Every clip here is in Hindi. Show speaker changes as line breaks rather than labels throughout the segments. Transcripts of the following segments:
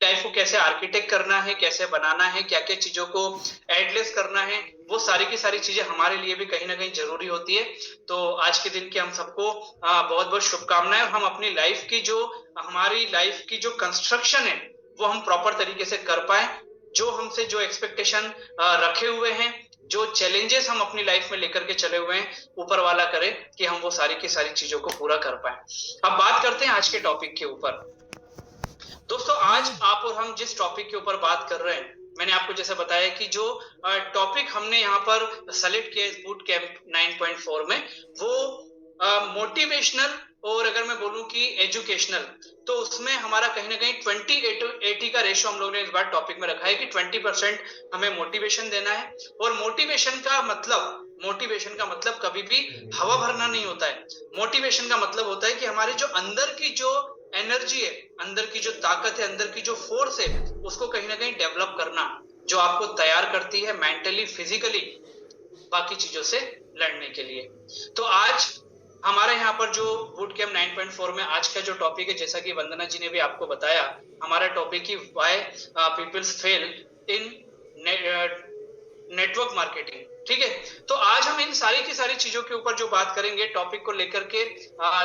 लाइफ को कैसे आर्किटेक्ट करना है, कैसे बनाना है, क्या क्या चीजों को एडलेस करना है, वो सारी की सारी चीजें हमारे लिए भी कहीं ना कहीं जरूरी होती है। तो आज के दिन की हम सबको बहुत बहुत शुभकामनाएं, और हम अपनी लाइफ की जो हमारी लाइफ की जो कंस्ट्रक्शन है वो हम प्रॉपर तरीके से कर पाए। जो हमसे जो एक्सपेक्टेशन रखे हुए हैं, जो चैलेंजेस हम अपनी लाइफ में लेकर के चले हुए हैं, ऊपर वाला करे कि हम वो सारी की सारी चीजों को पूरा कर पाए। अब बात करते हैं आज के टॉपिक के ऊपर। दोस्तों, आज आप और हम जिस टॉपिक के ऊपर बात कर रहे हैं, मैंने आपको जैसे बताया कि जो टॉपिक हमने यहाँ पर सेलेक्ट किया इस बूट कैंप 9.4 में, वो मोटिवेशनल, और अगर मैं बोलूं कि एजुकेशनल, तो उसमें हमारा कहीं ना कहीं 20-80 का रेशो हम लोगों ने इस बार टॉपिक में रखा है कि 20% हमें मोटिवेशन देना है। और मोटिवेशन का मतलब कभी भी हवा भरना नहीं होता है। मोटिवेशन का मतलब होता है कि हमारे जो अंदर की जो एनर्जी है, अंदर की जो ताकत है, अंदर की जो फोर्स है, उसको कहीं ना कहीं डेवलप करना, जो आपको तैयार करती है मेंटली, फिजिकली, बाकी चीजों से लड़ने के लिए। तो आज हमारे यहाँ पर जो बूट कैंप 9.4 में आज का जो टॉपिक है, जैसा कि वंदना जी ने भी आपको बताया, हमारा टॉपिक ही why peoples fail in network marketing. ठीक है, तो आज हम इन सारी की सारी चीजों के ऊपर जो बात करेंगे, टॉपिक को लेकर के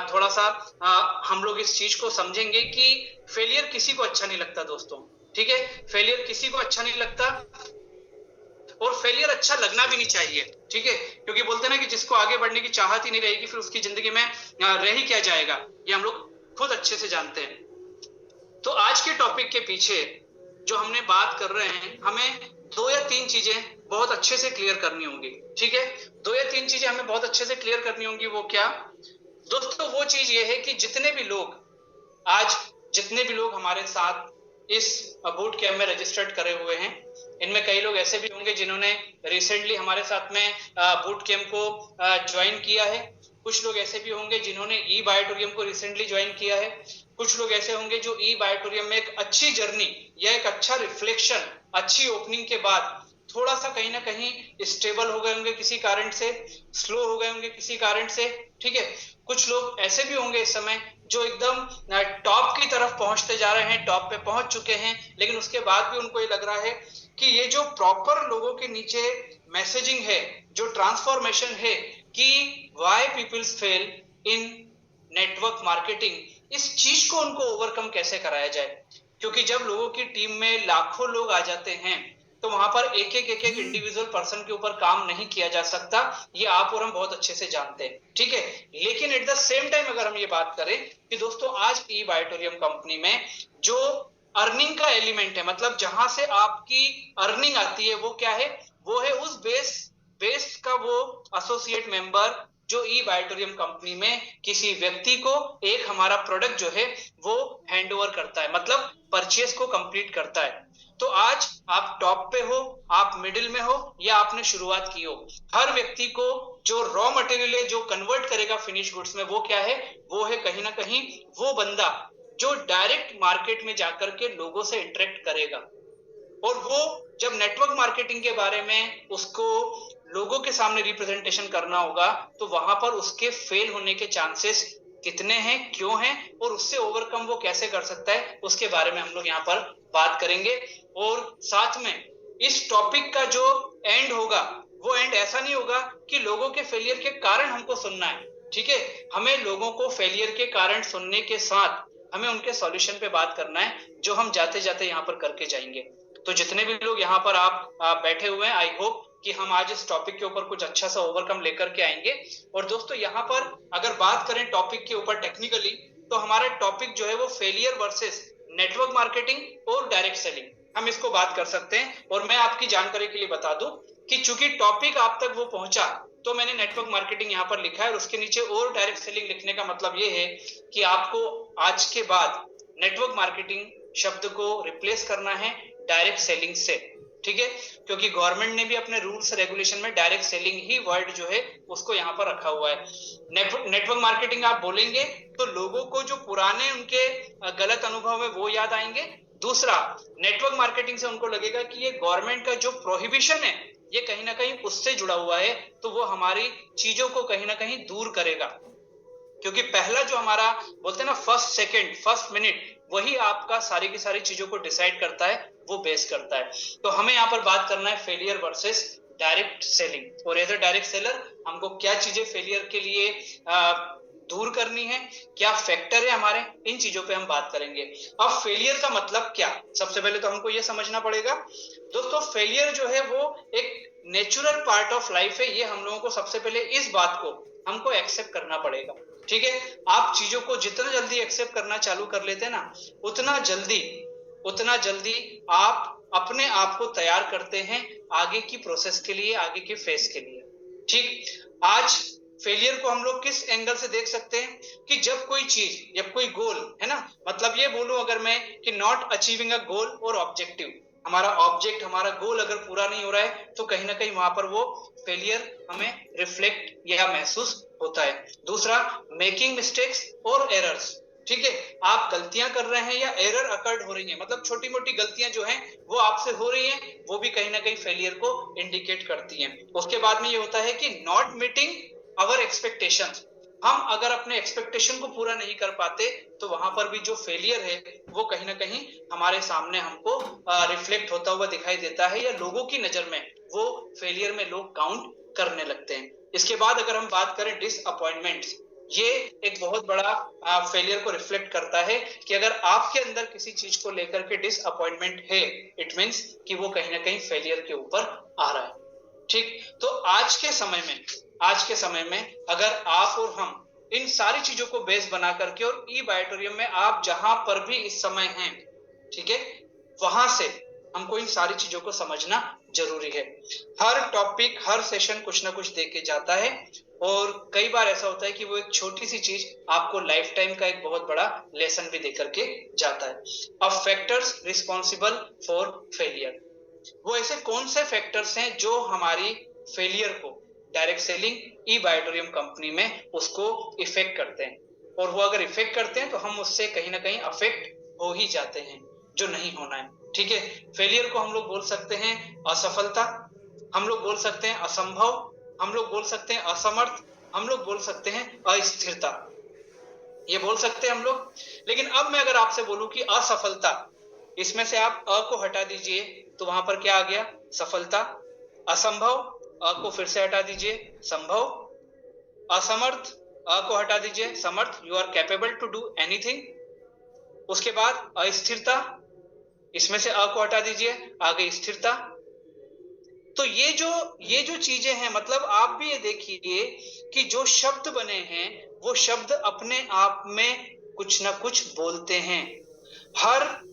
थोड़ा सा हम लोग इस चीज को समझेंगे कि फेलियर किसी को अच्छा नहीं लगता दोस्तों। ठीक है, फेलियर किसी को अच्छा नहीं लगता, और फेलियर अच्छा लगना भी नहीं चाहिए। ठीक है, क्योंकि बोलते हैं ना कि जिसको आगे बढ़ने की चाहत ही नहीं रहेगी, फिर उसकी जिंदगी में रह ही क्या जाएगा, ये हम लोग खुद अच्छे से जानते हैं। तो आज के टॉपिक के पीछे जो हमने बात कर रहे हैं, हमें 2 या 3 चीजें बहुत अच्छे से क्लियर करनी होंगी। ठीक है, 2 या 3 चीजें हमें बहुत अच्छे से क्लियर करनी होंगी। वो क्या दोस्तों? वो चीज ये है कि जितने भी लोग हमारे साथ इस बूट कैंप में रजिस्टर्ड करे हुए हैं, इनमें कई लोग ऐसे भी होंगे जिन्होंने रिसेंटली हमारे साथ में बूट कैंप को ज्वाइन किया है। कुछ लोग ऐसे भी होंगे जिन्होंने ई बायोटोरियम को रिसेंटली ज्वाइन किया है। कुछ लोग ऐसे होंगे जो ई बायोटोरियम में एक अच्छी जर्नी या एक अच्छा रिफ्लेक्शन, अच्छी ओपनिंग के बाद थोड़ा सा कहीं ना कहीं स्टेबल हो गए होंगे किसी कारण से, स्लो हो गए होंगे किसी कारण से। ठीक है, कुछ लोग ऐसे भी होंगे इस समय जो एकदम टॉप की तरफ पहुंचते जा रहे हैं, टॉप पे पहुंच चुके हैं, लेकिन उसके बाद भी उनको ये लग रहा है कि ये जो प्रॉपर लोगों के नीचे मैसेजिंग है, जो ट्रांसफॉर्मेशन है कि why peoples fail in network marketing, इस चीज को उनको ओवरकम कैसे कराया जाए। क्योंकि जब लोगों की टीम में लाखों लोग आ जाते हैं, तो वहां पर एक एक इंडिविजुअल पर्सन के ऊपर काम नहीं किया जा सकता। ये आप और हम बहुत अच्छे से जानते हैं। ठीक है, लेकिन एट द सेम टाइम अगर हम ये बात करें कि दोस्तों आज ई बायोटोरियम कंपनी में जो अर्निंग का एलिमेंट है, मतलब जहां से आपकी अर्निंग आती है, वो क्या है? वो है उस बेस का वो एसोसिएट मेंबर जो ई बायोटोरियम कंपनी में किसी व्यक्ति को एक हमारा प्रोडक्ट जो है वो हैंड ओवर करता है, मतलब परचेस को कंप्लीट करता है। तो आज आप टॉप पे हो, आप मिडिल में हो, या आपने शुरुआत की हो, हर व्यक्ति को जो रॉ मटेरियल है, जो कन्वर्ट करेगा फिनिश गुड्स में, वो क्या है? वो है कहीं ना कहीं वो बंदा जो डायरेक्ट मार्केट में जाकर के लोगों से इंटरेक्ट करेगा। और वो जब नेटवर्क मार्केटिंग के बारे में उसको लोगों के सामने रिप्रेजेंटेशन करना होगा, तो वहां पर उसके फेल होने के चांसेस कितने हैं, क्यों हैं, और उससे ओवरकम वो कैसे कर सकता है, उसके बारे में हम लोग यहाँ पर बात करेंगे। और साथ में इस टॉपिक का जो एंड होगा, वो एंड ऐसा नहीं होगा कि लोगों के फेलियर के कारण हमको सुनना है। ठीक है, हमें लोगों को फेलियर के कारण सुनने के साथ हमें उनके सॉल्यूशन पे बात करना है, जो हम जाते जाते यहाँ पर करके जाएंगे। तो जितने भी लोग यहाँ पर आप बैठे हुए हैं, आई होप कि हम आज इस टॉपिक के ऊपर कुछ अच्छा सा ओवरकम लेकर के आएंगे। और दोस्तों, यहाँ पर अगर बात करें टॉपिक के ऊपर टेक्निकली, तो हमारा टॉपिक जो है वो फेलियर वर्सेस नेटवर्क मार्केटिंग और डायरेक्ट सेलिंग, हम इसको बात कर सकते हैं। और मैं आपकी जानकारी के लिए बता दूं कि चूंकि टॉपिक आप तक वो पहुंचा, तो मैंने नेटवर्क मार्केटिंग यहाँ पर लिखा है, और उसके नीचे और डायरेक्ट सेलिंग लिखने का मतलब ये है कि आपको आज के बाद नेटवर्क मार्केटिंग शब्द को रिप्लेस करना है डायरेक्ट सेलिंग से। ठीक है, क्योंकि गवर्नमेंट ने भी अपने रूल्स रेगुलेशन में डायरेक्ट सेलिंग ही वर्ड जो है उसको यहाँ पर रखा हुआ है। नेटवर्क मार्केटिंग आप बोलेंगे तो लोगों को जो पुराने उनके गलत अनुभव है वो याद आएंगे। दूसरा, नेटवर्क मार्केटिंग से उनको लगेगा कि ये गवर्नमेंट का जो प्रोहिबिशन है, ये कहीं ना कहीं उससे जुड़ा हुआ है, तो वो हमारी चीजों को कहीं ना कहीं दूर करेगा। क्योंकि पहला जो हमारा बोलते हैं ना फर्स्ट सेकंड फर्स्ट मिनट, वही आपका सारी की सारी चीजों को डिसाइड करता है, वो बेस करता है। तो हमें यहाँ पर बात करना है फेलियर वर्सेस डायरेक्ट सेलिंग। और एज अ डायरेक्ट सेलर हमको क्या चीजें फेलियर के लिए दूर करनी है, क्या फैक्टर है हमारे, इन चीजों पे हम बात करेंगे। अब फेलियर का मतलब क्या, सबसे पहले तो हमको ये समझना पड़ेगा दोस्तों, फेलियर जो है वो एक नेचुरल पार्ट ऑफ लाइफ है। ये हम लोगों को सबसे पहले इस बात को हमको एक्सेप्ट करना पड़ेगा, ठीक है। आप चीजों को जितना जल्दी एक्सेप्ट करना चालू कर लेते हैं ना, उतना जल्दी आप अपने आप को तैयार करते हैं आगे की प्रोसेस के लिए, आगे के फेस के लिए, ठीक। आज फेलियर को हम लोग किस एंगल से देख सकते हैं कि जब कोई गोल है ना, मतलब ये बोलूं अगर मैं कि नॉट अचीविंग अ गोल और ऑब्जेक्टिव, हमारा गोल अगर पूरा नहीं हो रहा है तो कहीं ना कहीं वहां पर वो फेलियर हमें रिफ्लेक्ट या महसूस होता है। दूसरा, मेकिंग मिस्टेक्स और एरर्स, ठीक है। आप गलतियां कर रहे हैं या एरर अकर्ड हो रही हैं, मतलब छोटी मोटी गलतियां जो हैं वो आपसे हो रही हैं, वो भी कहीं ना कहीं फेलियर को इंडिकेट करती हैं। उसके बाद में ये होता है कि नॉट मीटिंग आवर एक्सपेक्टेशंस, हम अगर अपने एक्सपेक्टेशन को पूरा नहीं कर पाते तो वहां पर भी जो फेलियर है वो कहीं ना कहीं हमारे सामने हमको रिफ्लेक्ट होता हुआ दिखाई देता है, या लोगों की नजर में वो फेलियर में लोग काउंट करने लगते हैं। इसके बाद अगर हम बात करें डिसअपॉइंटमेंट्स, ये एक बहुत बड़ा फेलियर को रिफ्लेक्ट करता है कि अगर आपके अंदर किसी चीज को लेकर के डिसअपॉइंटमेंट है, इट मींस कि वो कहीं ना कहीं फेलियर के ऊपर आ रहा है, ठीक। तो आज के समय में अगर आप और हम इन सारी चीजों को बेस बना करके, और ई बायोटोरियम में आप जहां पर भी इस समय हैं, ठीक है, वहां से हमको इन सारी चीजों को समझना जरूरी है। हर टॉपिक, हर सेशन कुछ ना कुछ दे के जाता है, और कई बार ऐसा होता है कि वो एक छोटी सी चीज आपको लाइफ टाइम का एक बहुत बड़ा लेसन भी दे करके जाता है। अब फैक्टर्स रिस्पॉन्सिबल फॉर फेलियर, वो ऐसे कौन से फैक्टर्स हैं जो हमारी फेलियर को डायरेक्ट सेलिंग ई बायोटोरियम कंपनी में उसको इफेक्ट करते हैं, और वो अगर इफेक्ट करते हैं तो हम उससे कहीं ना कहीं अफेक्ट हो ही जाते हैं, जो नहीं होना है, ठीक है। फेलियर को हम लोग बोल सकते हैं असफलता, हम लोग बोल सकते हैं असंभव, हम लोग बोल सकते हैं असमर्थ, हम लोग बोल सकते हैं अस्थिरता, ये बोल सकते हैं हम लोग। लेकिन अब मैं अगर आपसे बोलूं कि असफलता, इसमें से आप अ को हटा दीजिए तो वहां पर क्या आ गया, सफलता। असंभव, अ को फिर से हटा दीजिए, संभव। असमर्थ, अ को हटा दीजिए, समर्थ, you are capable to do anything. उसके बाद अस्थिरता, इसमें से अ को हटा दीजिए, आ गई स्थिरता। तो ये जो चीजें हैं, मतलब आप भी ये देखिए कि जो शब्द बने हैं वो शब्द अपने आप में कुछ ना कुछ बोलते हैं। हर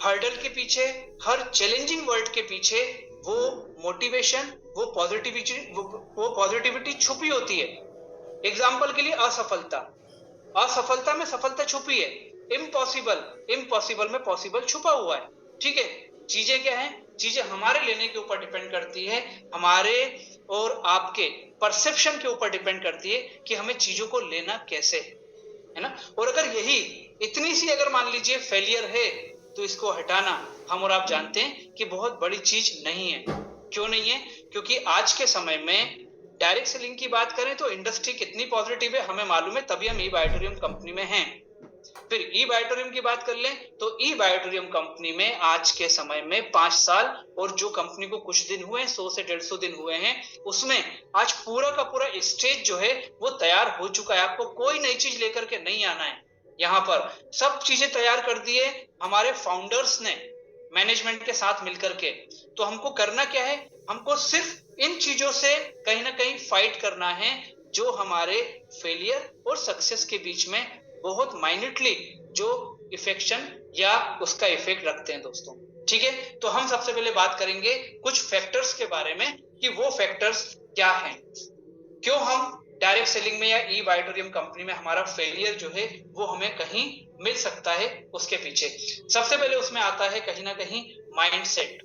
हर्डल के पीछे, हर चैलेंजिंग वर्ड के पीछे वो मोटिवेशन, वो पॉजिटिविटी छुपी होती है। एग्जाम्पल के लिए असफलता में सफलता छुपी है। इम्पॉसिबल में पॉसिबल छुपा हुआ है, ठीक है। चीजें क्या हैं, चीजें हमारे लेने के ऊपर डिपेंड करती है, हमारे और आपके परसेप्शन के ऊपर डिपेंड करती है कि हमें चीजों को लेना कैसे है ना। और अगर यही इतनी सी अगर मान लीजिए फेलियर है तो इसको हटाना हम और आप जानते हैं कि बहुत बड़ी चीज नहीं है। क्यों नहीं है, क्योंकि आज के समय में डायरेक्ट सेलिंग की बात करें तो इंडस्ट्री कितनी पॉजिटिव है हमें मालूम है, तभी हम ई बायोटोरियम कंपनी में हैं। फिर ई बायोटोरियम की बात कर लें तो ई बायोटोरियम कंपनी में आज के समय में 5 साल, और जो कंपनी को कुछ दिन हुए, 100 से 150 दिन हुए हैं, उसमें आज पूरा का पूरा स्टेज जो है वो तैयार हो चुका है। आपको कोई नई चीज लेकर के नहीं आना है, यहाँ पर सब चीजें तैयार कर दिए हमारे फाउंडर्स ने मैनेजमेंट के साथ मिलकर के। तो हमको करना क्या है, हमको सिर्फ इन चीजों से कहीं ना कहीं फाइट करना है जो हमारे फेलियर और सक्सेस के बीच में बहुत माइन्यूटली जो इफेक्शन या उसका इफेक्ट रखते हैं दोस्तों, ठीक है। तो हम सबसे पहले बात करेंगे कुछ फैक्टर्स के बारे में कि वो फैक्टर्स क्या हैं, क्यों हम डायरेक्ट सेलिंग में या ई बायोटोरियम कंपनी में हमारा फेलियर जो है वो हमें कहीं मिल सकता है उसके पीछे। सबसे पहले उसमें आता है कहीं ना कहीं माइंडसेट।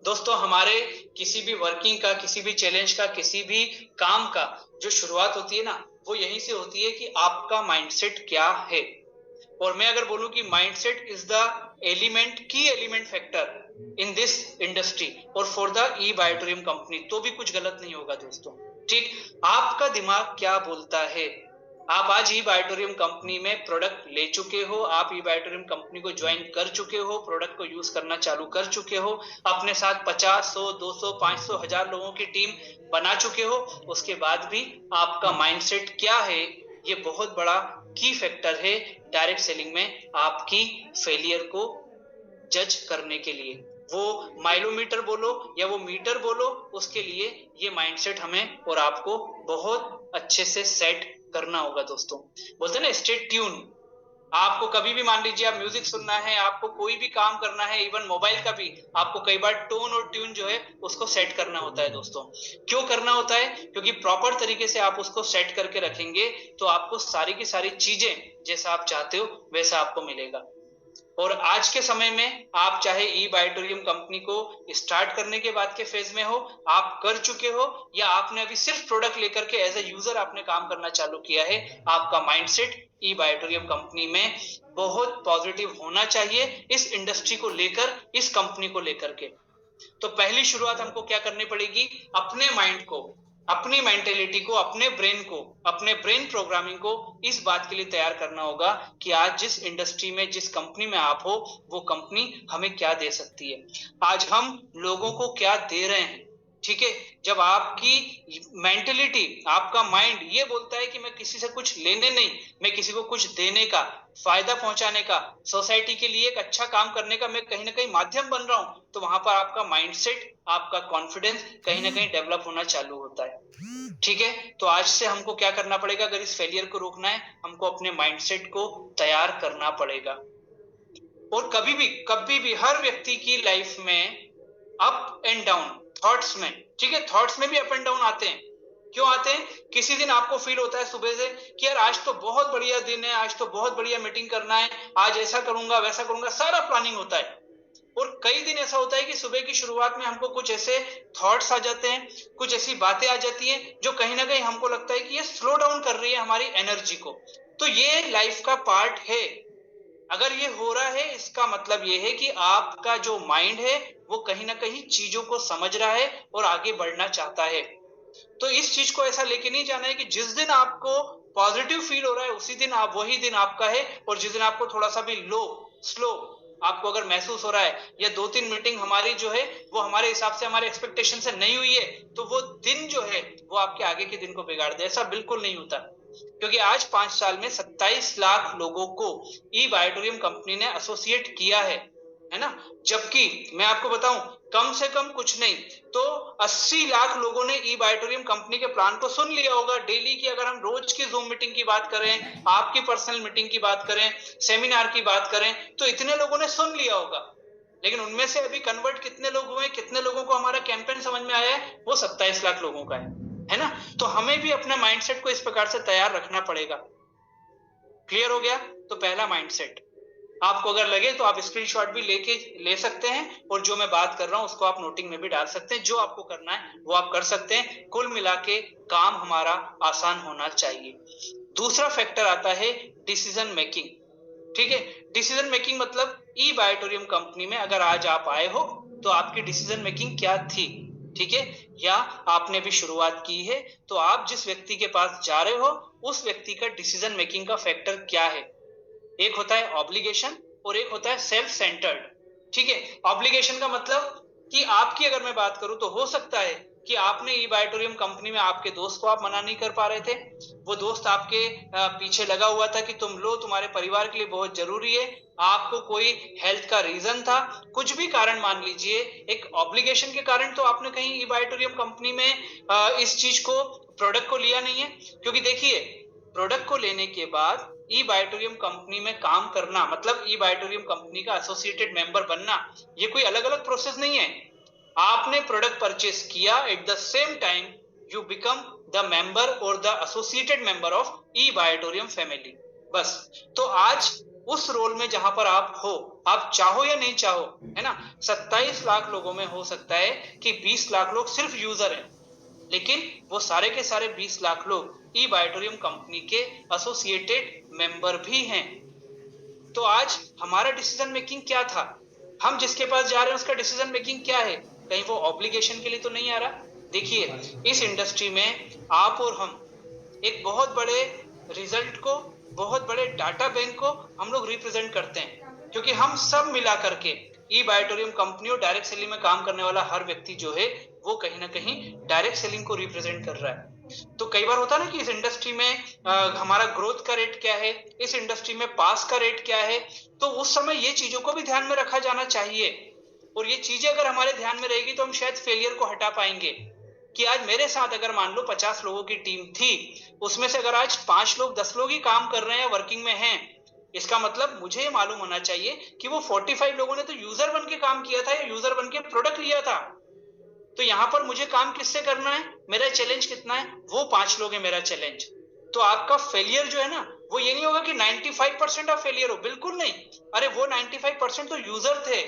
दोस्तों, हमारे किसी भी वर्किंग का, किसी भी चैलेंज का, किसी भी काम का जो शुरुआत होती है ना, वो यहीं से होती है कि आपका माइंडसेट क्या है। और मैं अगर बोलूं कि mindset is the key element factor in this industry और फॉर द ई बायोटोरियम कंपनी, तो भी कुछ गलत नहीं होगा दोस्तों, ठीक। आपका दिमाग क्या बोलता है, आप आज ई बायोटोरियम कंपनी में प्रोडक्ट ले चुके हो, आप ई बायोटोरियम कंपनी को ज्वाइन कर चुके हो, प्रोडक्ट को यूज करना चालू कर चुके हो, अपने साथ 50, 100, 200, 500, 1000 लोगों की टीम बना चुके हो, उसके बाद भी आपका माइंडसेट क्या है, ये बहुत बड़ा की फैक्टर है डायरेक्ट सेलिंग में आपकी फेलियर को जज करने के लिए। वो माइलोमीटर बोलो या वो मीटर बोलो, उसके लिए ये माइंडसेट हमें और आपको बहुत अच्छे से सेट करना होगा दोस्तों। बोलते हैं ना स्टे ट्यून। आपको कभी भी मान लीजिए आप म्यूजिक सुनना है, आपको कोई भी काम करना है, इवन मोबाइल का भी, आपको कई बार टोन और ट्यून जो है उसको सेट करना होता है दोस्तों। क्यों करना होता है? क्योंकि प्रॉपर तरीके से आप उसको सेट करके रखेंगे तो आपको सारी की सारी चीजें जैसा आप चाहते हो वैसा आपको मिलेगा। और आज के समय में आप चाहे ई बायोटोरियम कंपनी को स्टार्ट करने के बाद के फेज में हो, आप कर चुके हो, या आपने अभी सिर्फ प्रोडक्ट लेकर के एज ए यूजर आपने काम करना चालू किया है, आपका माइंडसेट ई बायोटोरियम कंपनी में बहुत पॉजिटिव होना चाहिए इस इंडस्ट्री को लेकर, इस कंपनी को लेकर के। तो पहली शुरुआत हमको क्या करनी पड़ेगी? अपने माइंड को, अपनी मेंटेलिटी को, अपने ब्रेन को, अपने ब्रेन प्रोग्रामिंग को इस बात के लिए तैयार करना होगा कि आज जिस इंडस्ट्री में, जिस कंपनी में आप हो, वो कंपनी हमें क्या दे सकती है, आज हम लोगों को क्या दे रहे हैं। ठीक है, जब आपकी मेंटेलिटी, आपका माइंड ये बोलता है कि मैं किसी से कुछ लेने नहीं, मैं किसी को कुछ देने का, फायदा पहुंचाने का, सोसाइटी के लिए एक अच्छा काम करने का मैं कहीं ना कहीं माध्यम बन रहा हूं, तो वहां पर आपका माइंडसेट, आपका कॉन्फिडेंस कहीं ना कहीं डेवलप होना चालू होता है। ठीक है, तो आज से हमको क्या करना पड़ेगा? अगर इस फेलियर को रोकना है, हमको अपने माइंडसेट को तैयार करना पड़ेगा। और कभी भी हर व्यक्ति की लाइफ में अप एंड डाउन, थॉट्स में, ठीक है, थॉट्स में भी अप एंड डाउन आते हैं। क्यों आते हैं? किसी दिन आपको फील होता है सुबह से कि यार आज तो बहुत बढ़िया दिन है, आज तो बहुत बढ़िया मीटिंग करना है, आज ऐसा करूंगा वैसा करूंगा, सारा प्लानिंग होता है। और कई दिन ऐसा होता है कि सुबह की शुरुआत में हमको कुछ ऐसे थॉट्स आ जाते हैं, कुछ ऐसी बातें आ जाती हैं जो कहीं ना कहीं हमको लगता है कि ये स्लो डाउन कर रही है हमारी एनर्जी को। तो ये लाइफ का पार्ट है। अगर ये हो रहा है, इसका मतलब ये है कि आपका जो माइंड है वो कहीं ना कहीं चीजों को समझ रहा है और आगे बढ़ना चाहता है। तो इस चीज को ऐसा लेके नहीं जाना है कि जिस दिन आपको पॉजिटिव फील हो रहा है उसी दिन आप, वही दिन आपका है, और जिस दिन आपको थोड़ा सा भी लो, स्लो आपको अगर महसूस हो रहा है, या 2-3 मीटिंग हमारी जो है वो हमारे हिसाब से, हमारे एक्सपेक्टेशन से नहीं हुई है, तो वो दिन जो है वो आपके आगे के दिन को बिगाड़ दे, ऐसा बिल्कुल नहीं होता। क्योंकि आज 5 साल में 27 लाख लोगों को ई बायोटोरियम कंपनी ने एसोसिएट किया है ना। जबकि मैं आपको बताऊं, कम से कम कुछ नहीं तो 80 लाख लोगों ने ई बायोटोरियम कंपनी के प्लान को सुन लिया होगा डेली की। अगर हम रोज की जूम मीटिंग की बात करें, आपकी पर्सनल मीटिंग की बात करें, सेमिनार की बात करें, तो इतने लोगों ने सुन लिया होगा। लेकिन उनमें से अभी कन्वर्ट कितने लोग हुए, कितने लोगों को हमारा कैंपेन समझ में आया है? वो 27 लाख लोगों का है ना। तो हमें भी अपना माइंडसेट को इस प्रकार से तैयार रखना पड़ेगा। क्लियर हो गया? तो पहला माइंडसेट, आपको अगर लगे तो आप स्क्रीनशॉट भी ले सकते हैं, और जो मैं बात कर रहा हूं उसको आप नोटिंग में भी डाल सकते हैं। जो आपको करना है वो आप कर सकते हैं। कुल मिला के काम हमारा आसान होना चाहिए। दूसरा फैक्टर आता है डिसीजन मेकिंग। ठीक है, डिसीजन मेकिंग मतलब ई बायोटोरियम कंपनी में अगर आज आप आए हो तो आपकी डिसीजन मेकिंग क्या थी? ठीक है, या आपने भी शुरुआत की है, तो आप जिस व्यक्ति के पास जा रहे हो उस व्यक्ति का डिसीजन मेकिंग का फैक्टर क्या है? एक होता है ऑब्लिगेशन और एक होता है सेल्फ सेंटर्ड। ठीक है, ऑब्लिगेशन का मतलब कि आपकी अगर मैं बात करूं तो हो सकता है कि आपने ई बायोटोरियम कंपनी में आपके दोस्त को आप मना नहीं कर पा रहे थे, वो दोस्त आपके पीछे लगा हुआ था कि तुम लो, तुम्हारे परिवार के लिए बहुत जरूरी है, आपको कोई हेल्थ का रीजन था, कुछ भी कारण मान लीजिए, एक ऑब्लिगेशन के कारण तो आपने कहीं ई बायोटोरियम कंपनी में इस चीज को, प्रोडक्ट को लिया नहीं है। क्योंकि देखिए, प्रोडक्ट को लेने के बाद ई बायोटोरियम कंपनी में काम करना मतलब ई बायोटोरियम कंपनी का एसोसिएटेड मेंबर बनना, ये कोई अलग अलग प्रोसेस नहीं है। आपने प्रोडक्ट परचेस किया, at the same time you become the member और the associated member of E Biotorium family, बस। तो आज उस रोल में जहां पर आप हो, आप चाहो या नहीं चाहो, है ना, 27 लाख लोगों में हो सकता है कि 20 लाख लोग सिर्फ यूजर हैं, लेकिन वो सारे के सारे 20 लाख लोग ई बायोटोरियम कंपनी के एसोसिएटेड मेंबर भी हैं। तो आज हमारा डिसीजन मेकिंग क्या था? हम जिसके पास जा रहे हैं उसका डिसीजन मेकिंग क्या है? कहीं वो ऑब्लिगेशन के लिए तो नहीं आ रहा? देखिए, इस इंडस्ट्री में आप और हम एक बहुत बड़े रिजल्ट को, बहुत बड़े डाटा बैंक को हम लोग रिप्रेजेंट करते हैं, क्योंकि हम सब मिला करके ई बायोटोरियम कंपनी और डायरेक्ट सेलिंग में काम करने वाला हर व्यक्ति जो है वो कहीं ना कहीं डायरेक्ट सेलिंग को रिप्रेजेंट कर रहा है। तो कई बार होता है ना कि इस इंडस्ट्री में हमारा ग्रोथ का रेट क्या है, इस इंडस्ट्री में पास का रेट क्या है, तो उस समय ये चीजों को भी ध्यान में रखा जाना चाहिए। और ये चीजें अगर हमारे ध्यान में रहेगी तो हम शायद फेलियर को हटा पाएंगे। कि आज मेरे साथ अगर मान लो 50 लोगों की टीम थी, उसमें से अगर आज 5 लोग 10 लोग ही काम कर रहे हैं, वर्किंग में हैं, इसका मतलब मुझे ये मालूम होना चाहिए कि वो 45 लोगों ने तो यूजर बन के काम किया था या यूजर बन के प्रोडक्ट लिया था। तो यहां पर मुझे काम किससे करना है, मेरा चैलेंज कितना है, वो 5 लोग है मेरा चैलेंज। तो आपका फेलियर जो है ना, वो ये नहीं होगा कि 95% ऑफ फेलियर हो, बिल्कुल नहीं। अरे वो 95% तो यूजर थे।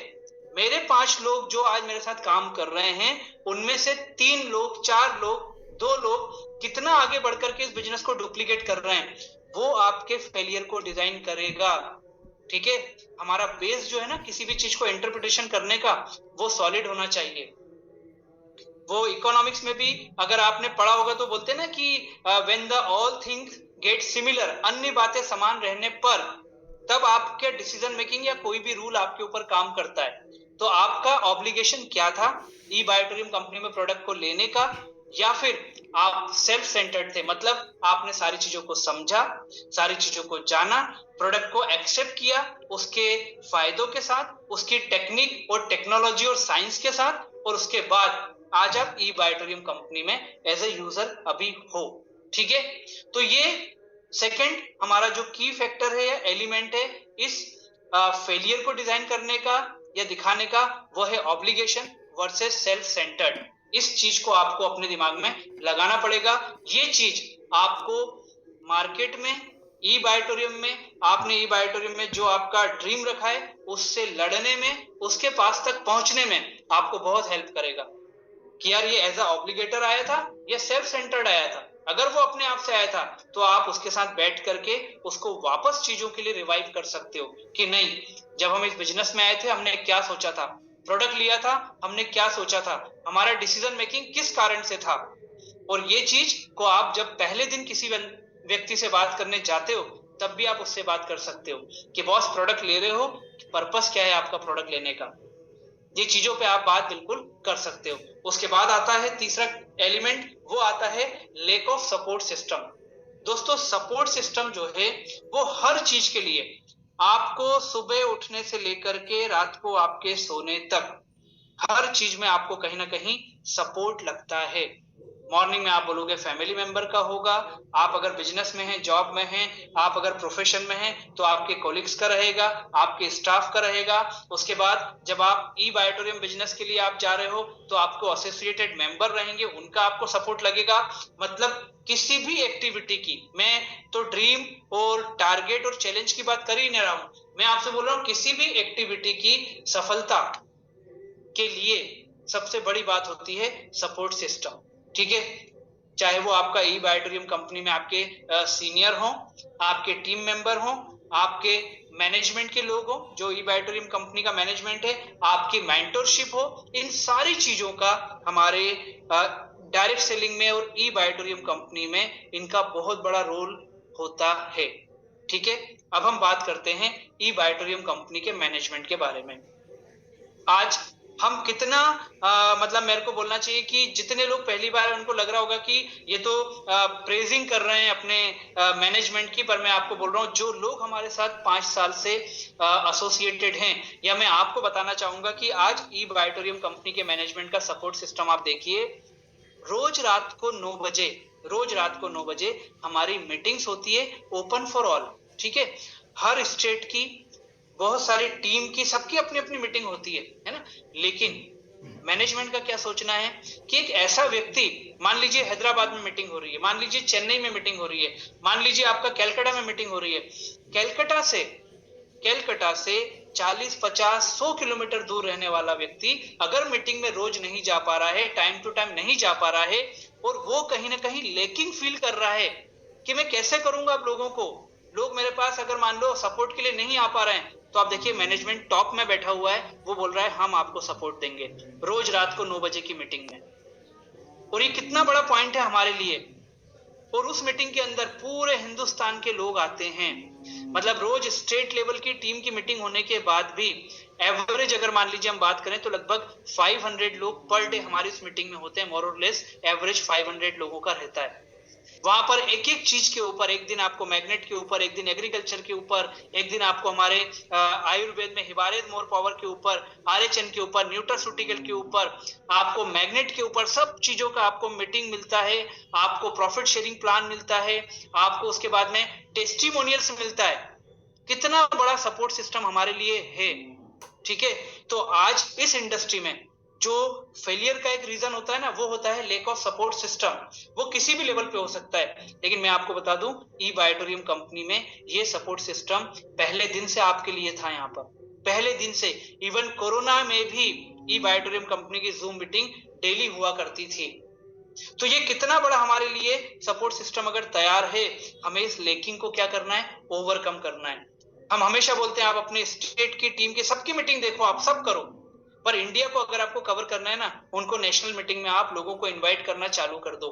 मेरे 5 लोग जो आज मेरे साथ काम कर रहे हैं, उनमें से 3 लोग, 4 लोग, 2 लोग कितना आगे बढ़कर के इस बिजनेस को डुप्लीकेट कर रहे हैं, वो आपके फेलियर को डिजाइन करेगा। ठीक है, हमारा बेस जो है ना किसी भी चीज को इंटरप्रिटेशन करने का, वो सॉलिड होना चाहिए। वो इकोनॉमिक्स में भी अगर आपने पढ़ा होगा तो बोलते हैं ना कि when the all things get similar, अन्य बातें समान रहने पर तब आपके डिसीजन मेकिंग या कोई भी रूल आपके ऊपर काम करता है। तो आपका ऑब्लिगेशन क्या था ई बायोटोरियम कंपनी में प्रोडक्ट को लेने का, या फिर आप सेल्फ सेंटर्ड थे, मतलब आपने सारी चीजों को समझा, सारी चीजों को जाना, प्रोडक्ट को एक्सेप्ट किया उसके फायदों के साथ, उसकी टेक्निक और टेक्नोलॉजी और साइंस के साथ, और उसके बाद आज आप ई बायोटोरियम कंपनी में एज ए यूजर अभी हो। ठीक है, तो ये सेकंड हमारा जो की फैक्टर है या एलिमेंट है इस फेलियर को डिजाइन करने का या दिखाने का, वो है ऑब्लिगेशन वर्सेस सेल्फ सेंटर्ड। इस चीज को आपको अपने दिमाग में लगाना पड़ेगा। ये चीज आपको मार्केट में, ई बायोटोरियम में, आपने ई बायोटोरियम में जो आपका ड्रीम रखा है उससे लड़ने में, उसके पास तक पहुंचने में आपको बहुत हेल्प करेगा कि यार ये एज अ ऑब्लिगेटर आया था या सेल्फ सेंटर्ड आया था। अगर वो अपने आप से आया था तो आप उसके साथ बैठ करके उसको वापस चीजों के लिए रिवाइव कर सकते हो कि नहीं, जब हम इस बिजनेस में आए थे हमने क्या सोचा था, प्रोडक्ट लिया था हमने क्या सोचा था, हमारा डिसीजन मेकिंग किस कारण से था। और ये चीज को आप जब पहले दिन किसी व्यक्ति से बात करने जाते हो तब भी आप उससे बात कर सकते हो कि बॉस प्रोडक्ट ले रहे हो, पर्पस क्या है आपका प्रोडक्ट लेने का। ये चीजों पे आप बात बिल्कुल कर सकते हो। उसके बाद आता है तीसरा एलिमेंट, वो आता है लैक ऑफ सपोर्ट सिस्टम। दोस्तों सपोर्ट सिस्टम जो है वो हर चीज के लिए, आपको सुबह उठने से लेकर के रात को आपके सोने तक हर चीज में आपको कहीं ना कहीं सपोर्ट लगता है। मॉर्निंग में आप बोलोगे फैमिली मेंबर का होगा, आप अगर बिजनेस में हैं, जॉब में हैं, आप अगर प्रोफेशन में हैं तो आपके कोलिग्स का रहेगा, आपके स्टाफ का रहेगा। उसके बाद जब आप ई बायोटोरियम बिजनेस के लिए आप जा रहे हो तो आपको एसोसिएटेड मेंबर रहेंगे, उनका आपको सपोर्ट लगेगा। मतलब किसी भी एक्टिविटी की, मैं तो ड्रीम और टारगेट और चैलेंज की बात कर ही नहीं रहा हूं, मैं आपसे बोल रहा हूं किसी भी एक्टिविटी की सफलता के लिए सबसे बड़ी बात होती है सपोर्ट सिस्टम। ठीक है, चाहे वो आपका ई बायोटोरियम कंपनी में आपके सीनियर हो, आपके टीम मेंबर हो, आपके मैनेजमेंट के लोग हो, जो ई बायोटोरियम कंपनी का मैनेजमेंट है, आपकी मेंटरशिप हो, इन सारी चीजों का हमारे डायरेक्ट सेलिंग में और ई बायोटोरियम कंपनी में इनका बहुत बड़ा रोल होता है। ठीक है, अब हम बात करते हैं ई बायोटोरियम कंपनी के मैनेजमेंट के बारे में। आज हम कितना मतलब मेरे को बोलना चाहिए कि जितने लोग पहली बार उनको लग रहा होगा कि ये तो प्रेजिंग कर रहे हैं अपने मैनेजमेंट की, पर मैं आपको बोल रहा हूँ जो लोग हमारे साथ 5 साल से एसोसिएटेड हैं, या मैं आपको बताना चाहूंगा कि आज ई बायोटोरियम कंपनी के मैनेजमेंट का सपोर्ट सिस्टम आप देखिए। रोज रात को 9 बजे हमारी मीटिंग्स होती है, ओपन फॉर ऑल। ठीक है, हर स्टेट की बहुत सारी टीम की, सबकी अपनी अपनी मीटिंग होती है ना। लेकिन मैनेजमेंट का क्या सोचना है कि एक ऐसा व्यक्ति, मान लीजिए हैदराबाद में मीटिंग हो रही है, मान लीजिए चेन्नई में मीटिंग हो रही है, मान लीजिए आपका कैलकाटा में मीटिंग हो रही है, कैलकाटा से 40, 50, 100 किलोमीटर दूर रहने वाला व्यक्ति अगर मीटिंग में रोज नहीं जा पा रहा है, टाइम टू टाइम नहीं जा पा रहा है, और वो कहीं ना कहीं लेकिंग फील कर रहा है कि मैं कैसे करूंगा अब लोगों को, लोग मेरे पास अगर मान लो सपोर्ट के लिए नहीं आ पा रहे हैं, तो आप देखिए मैनेजमेंट टॉप में बैठा हुआ है, वो बोल रहा है हम आपको सपोर्ट देंगे रोज रात को 9 बजे की मीटिंग में। और ये कितना बड़ा पॉइंट है हमारे लिए। और उस मीटिंग के अंदर पूरे हिंदुस्तान के लोग आते हैं। मतलब रोज स्टेट लेवल की टीम की मीटिंग होने के बाद भी एवरेज अगर मान लीजिए हम बात करें तो लगभग 500 लोग पर डे हमारी इस मीटिंग में होते हैं। मोर और लेस एवरेज 500 लोगों का रहता है। वहां पर एक एक चीज के ऊपर, एक दिन आपको मैग्नेट के ऊपर, एक दिन एग्रीकल्चर के ऊपर, एक दिन आपको हमारे आयुर्वेद में हिबारेज मोर पावर के ऊपर, आरएचएन के ऊपर, न्यूट्रास्यूटिकल के ऊपर, आपको मैग्नेट के ऊपर, सब चीजों का आपको मीटिंग मिलता है। आपको प्रॉफिट शेयरिंग प्लान मिलता है, आपको उसके बाद में टेस्टिमोनियल्स मिलता है। कितना बड़ा सपोर्ट सिस्टम हमारे लिए है। ठीक है, तो आज इस इंडस्ट्री में जो फेलियर का एक रीजन होता है ना, वो होता है लेक ऑफ सपोर्ट सिस्टम। वो किसी भी लेवल पे हो सकता है, लेकिन मैं आपको बता दूं ई बायोटोरियम कंपनी में ये सपोर्ट सिस्टम पहले दिन से आपके लिए था। यहाँ पर पहले दिन से, इवन कोरोना में भी ई बायोटोरियम कंपनी की जूम मीटिंग डेली हुआ करती थी। तो ये कितना बड़ा हमारे लिए सपोर्ट सिस्टम अगर तैयार है, हमें इस लेकिंग को क्या करना है, ओवरकम करना है। हम हमेशा बोलते हैं आप अपने स्टेट की टीम की सबकी मीटिंग देखो, आप सब करो, पर इंडिया को अगर आपको कवर करना है ना, उनको नेशनल मीटिंग में आप लोगों को इनवाइट करना चालू कर दो।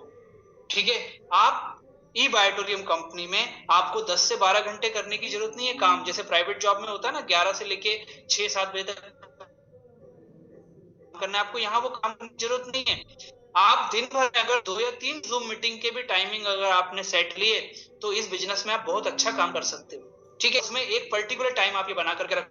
ठीक है, आप ई बायोटोरियम कंपनी में आपको 10 से 12 घंटे करने की जरूरत नहीं है काम, जैसे प्राइवेट जॉब में होता है ना 11 से लेके 6-7 बजे तक करना है आपको, यहाँ वो काम करने की जरूरत नहीं है। आप दिन भर में अगर 2 या 3 जूम मीटिंग के भी टाइमिंग अगर आपने सेट लिए, तो इस बिजनेस में आप बहुत अच्छा काम कर सकते हो। ठीक है, उसमें एक पर्टिकुलर टाइम आप ये बना करके रख,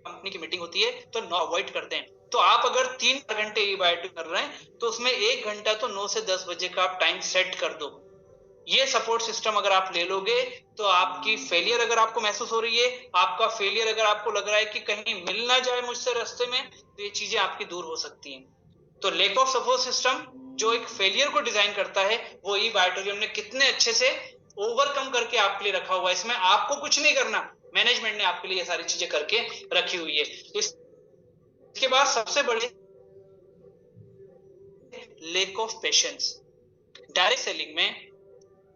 कंपनी की मीटिंग होती है तो 9 अवॉइड करते हैं। तो आप अगर 3 घंटे ई बायोटिक कर रहे हैं, तो उसमें 1 घंटा तो 9 से 10 बजे का आप टाइम सेट कर दो। ये सपोर्ट सिस्टम अगर आप ले लोगे, तो आपकी फेलियर अगर आपको महसूस हो रही है, आपका फेलियर अगर आपको लग रहा है कि कहीं मिल ना जाए मुझसे रास्ते में, तो ये चीजें आपकी दूर हो सकती हैं। तो लेक ऑफ सपोर्ट सिस्टम जो एक फेलियर को डिजाइन करता है, वो ई बायोटोरियम ने कितने अच्छे से ओवरकम करके आपके लिए रखा हुआ है। इसमें आपको कुछ नहीं करना, मैनेजमेंट ने आपके लिए ये सारी चीजें करके रखी हुई है। इसके बाद सबसे बड़ी lake of patience. Direct selling में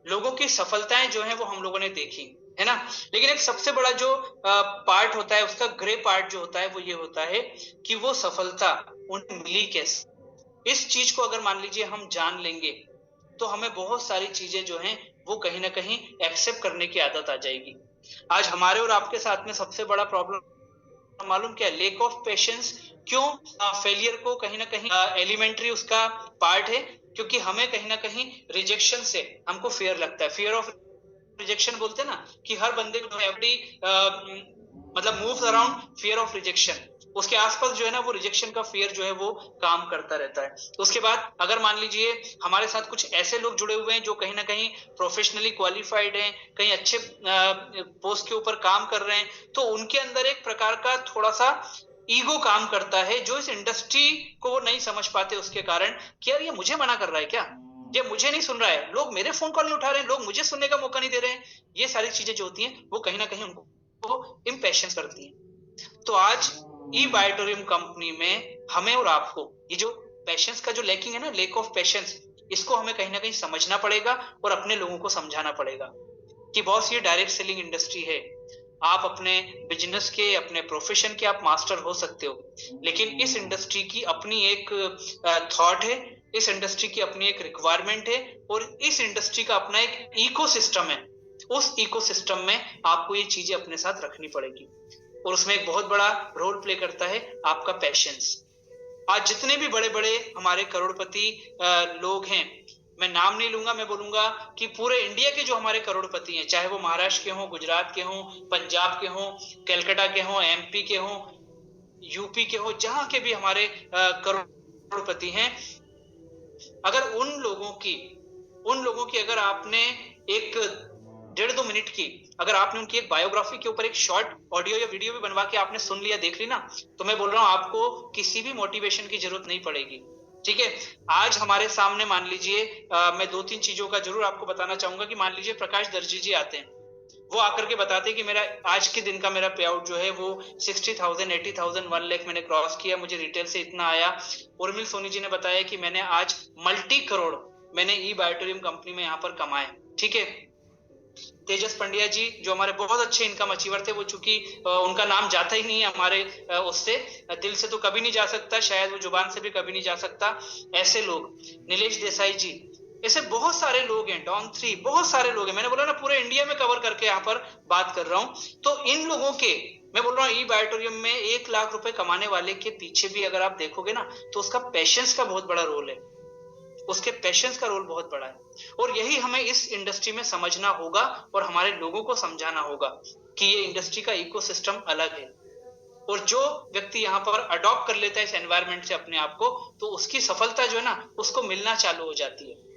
लोगों की सफलताएं जो है वो हम लोगों ने देखी है ना, लेकिन एक सबसे बड़ा जो पार्ट होता है, उसका ग्रे पार्ट जो होता है, वो ये होता है कि वो सफलता उन्हें मिली कैसे। इस चीज को अगर मान लीजिए हम जान लेंगे, तो हमें बहुत सारी चीजें जो हैं वो कहीं ना कहीं एक्सेप्ट करने की आदत आ जाएगी। आज हमारे और आपके साथ में सबसे बड़ा प्रॉब्लम मालूम क्या है? Lake of patience. क्यों? फेलियर को कहीं ना कहीं एलिमेंट्री उसका पार्ट है, क्योंकि हमें कहीं ना कहीं रिजेक्शन से हमको फियर लगता है। फियर ऑफ रिजेक्शन बोलते हैं ना, कि हर बंदे को एवरी मतलब moves around fear of rejection. उसके आसपास जो है ना, वो रिजेक्शन का फियर जो है वो काम करता रहता है। उसके बाद अगर मान लीजिए हमारे साथ कुछ ऐसे लोग जुड़े हुए हैं जो कहीं ना कहीं प्रोफेशनली क्वालिफाइड हैं, कहीं अच्छे पोस्ट के ऊपर काम कर रहे हैं, तो उनके अंदर एक प्रकार का थोड़ा सा ईगो काम करता है, जो इस इंडस्ट्री को वो नहीं समझ पाते उसके कारण, कि यार ये मुझे मना कर रहा है क्या, ये मुझे नहीं सुन रहा है, लोग मेरे फोन कॉल नहीं उठा रहे हैं, लोग मुझे सुनने का मौका नहीं दे रहे हैं। ये सारी चीजें जो होती हैं वो कहीं ना कहीं उनको इम्पेशंस करती हैं। तो आज ई बायोटोरियम कंपनी में हमें और आपको ये जो पेशेंस का जो लैकिंग है ना, लेक ऑफ पेशेंस, इसको हमें कहीं ना कहीं समझना पड़ेगा और अपने लोगों को समझाना पड़ेगा कि बॉस ये डायरेक्ट सेलिंग इंडस्ट्री है। आप अपने बिजनेस के, अपने प्रोफेशन के आप मास्टर हो सकते हो, लेकिन इस इंडस्ट्री की अपनी एक थॉट है, इस इंडस्ट्री की अपनी एक रिक्वायरमेंट है, और इस इंडस्ट्री का अपना एक इकोसिस्टम है। उस इकोसिस्टम में आपको ये चीजें अपने साथ रखनी पड़ेगी, और उसमें एक बहुत बड़ा रोल प्ले करता है आपका पैशंस। आज जितने भी बड़े बड़े हमारे करोड़पति लोग हैं, मैं नाम नहीं लूंगा, मैं बोलूंगा कि पूरे इंडिया के जो हमारे करोड़पति हैं, चाहे वो महाराष्ट्र के हों, गुजरात के हों, पंजाब के हों, कलकत्ता के हों, एमपी के हों, यूपी के हों, जहां के भी हमारे करोड़पति हैं, अगर उन लोगों की अगर आपने एक 1.5-2 मिनट की, अगर आपने उनकी एक बायोग्राफी के ऊपर एक शॉर्ट ऑडियो या वीडियो भी बनवा के आपने सुन लिया, देख ली ना, तो मैं बोल रहा हूं आपको किसी भी मोटिवेशन की जरूरत नहीं पड़ेगी। ठीक है, आज हमारे सामने मान लीजिए मैं 2-3 चीजों का जरूर आपको बताना चाहूंगा कि मान लीजिए प्रकाश दर्जी जी आते हैं, वो आकर के बताते हैं कि मेरा आज के दिन का मेरा पे आउट जो है वो 60,000, 80,000, 1 लाख मैंने क्रॉस किया, मुझे रिटेल से इतना आया। उर्मिल सोनी जी ने बताया कि मैंने आज मल्टी करोड़ मैंने ई बायोटोरियम कंपनी में यहाँ पर कमाए। ठीक है, तेजस पंड्या जी जो हमारे बहुत अच्छे इनकम अचीवर थे, वो चूंकि उनका नाम जाता ही नहीं है हमारे उससे, दिल से तो कभी नहीं जा सकता, शायद वो जुबान से भी कभी नहीं जा सकता, ऐसे लोग, नीलेश देसाई जी, ऐसे बहुत सारे लोग हैं, डॉन 3, बहुत सारे लोग हैं। मैंने बोला ना पूरे इंडिया में कवर करके यहाँ पर बात कर रहा हूँ। तो इन लोगों के, मैं बोल रहा हूँ, ई बायोटोरियम में 1 लाख रुपए कमाने वाले के पीछे भी अगर आप देखोगे ना, तो उसका पेशेंस का बहुत बड़ा रोल है, उसके पेशेंस का रोल बहुत बड़ा है। और यही हमें इस इंडस्ट्री में समझना होगा और हमारे लोगों को समझाना होगा कि ये इंडस्ट्री का इकोसिस्टम अलग है, और जो व्यक्ति यहाँ पर अडॉप्ट कर लेता है इस एनवायरनमेंट से अपने आप को, तो उसकी सफलता जो है ना, उसको मिलना चालू हो जाती है।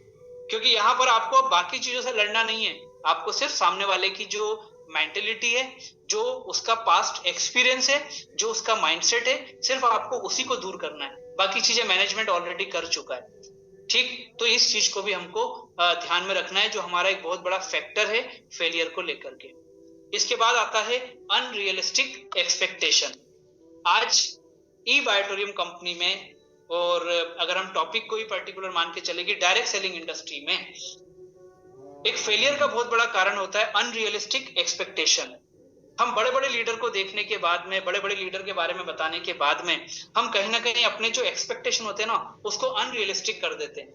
क्योंकि यहाँ पर आपको अब बाकी चीजों से लड़ना नहीं है, आपको सिर्फ सामने वाले की जो मेंटेलिटी है, जो उसका पास्ट एक्सपीरियंस है, जो उसका माइंडसेट है, सिर्फ आपको उसी को दूर करना है, बाकी चीजें मैनेजमेंट ऑलरेडी कर चुका है। ठीक, तो इस चीज को भी हमको ध्यान में रखना है, जो हमारा एक बहुत बड़ा फैक्टर है फेलियर को लेकर के। इसके बाद आता है अनरियलिस्टिक एक्सपेक्टेशन। आज ई बायोटोरियम कंपनी में, और अगर हम टॉपिक को ही पर्टिकुलर मान के चलेंगे, डायरेक्ट सेलिंग इंडस्ट्री में एक फेलियर का बहुत बड़ा कारण होता है अनरियलिस्टिक एक्सपेक्टेशन। हम बड़े बड़े लीडर को देखने के बाद में, बड़े बड़े लीडर के बारे में बताने के बाद में, हम कहीं ना कहीं अपने जो एक्सपेक्टेशन होते हैं ना, उसको अनरियलिस्टिक कर देते हैं।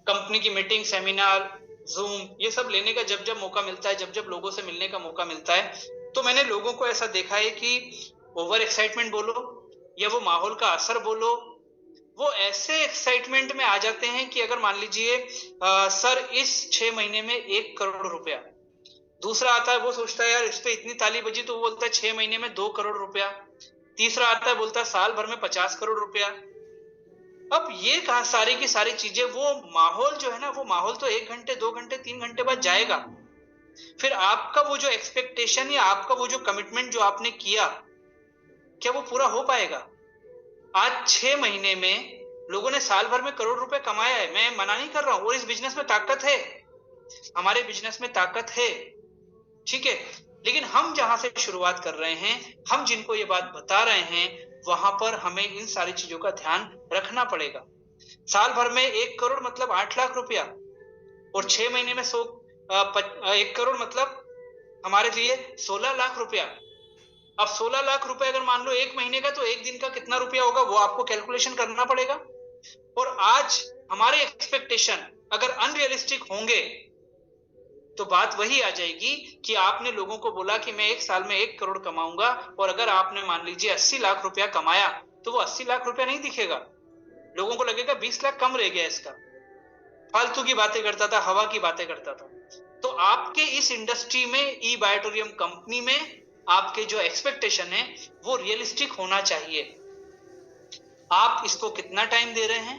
कंपनी की मीटिंग, सेमिनार, जूम, ये सब लेने का जब जब मौका मिलता है, जब जब लोगों से मिलने का मौका मिलता है, तो मैंने लोगों को ऐसा देखा है कि ओवर एक्साइटमेंट बोलो या वो माहौल का असर बोलो, वो ऐसे एक्साइटमेंट में आ जाते हैं कि अगर मान लीजिए सर इस 6 महीने में 1 करोड़ रुपया, दूसरा आता है वो सोचता है यार इस पे इतनी ताली बजी, तो वो बोलता है 6 महीने में 2 करोड़ रुपया, तीसरा आता है बोलता है साल भर में 50 करोड़ रुपया। अब ये कहा सारी की सारी चीजें, वो माहौल जो है ना, वो माहौल तो 1 घंटे 2 घंटे 3 घंटे बाद जाएगा। फिर आपका वो जो एक्सपेक्टेशन या आपका वो जो कमिटमेंट जो आपने किया, क्या वो पूरा हो पाएगा? आज 6 महीने में लोगों ने साल भर में करोड़ रुपए कमाया है, मैं मना नहीं कर रहा हूं, और इस बिजनेस में ताकत है, हमारे बिजनेस में ताकत है, ठीक है। लेकिन हम जहां से शुरुआत कर रहे हैं, हम जिनको ये बात बता रहे हैं, वहां पर हमें इन सारी चीजों का ध्यान रखना पड़ेगा। साल भर में 1 करोड़ मतलब 8 लाख रुपया, और 6 महीने में 1 करोड़ मतलब हमारे लिए 16 लाख रुपया। अब 16 लाख रुपए अगर मान लो 1 महीने का, तो 1 दिन का कितना रुपया होगा वो आपको कैलकुलेशन करना पड़ेगा। और आज हमारे एक्सपेक्टेशन अगर अनरियलिस्टिक होंगे, तो बात वही आ जाएगी कि आपने लोगों को बोला कि मैं 1 साल में 1 करोड़ कमाऊंगा, और अगर आपने मान लीजिए 80 लाख रुपया कमाया, तो वो 80 लाख रुपया नहीं दिखेगा, लोगों को लगेगा 20 लाख कम रह गया, इसका फालतू की बातें करता था, हवा की बातें करता था। तो आपके इस इंडस्ट्री में, ई बायोटोरियम कंपनी में, आपके जो एक्सपेक्टेशन है वो रियलिस्टिक होना चाहिए। आप इसको कितना टाइम दे रहे हैं,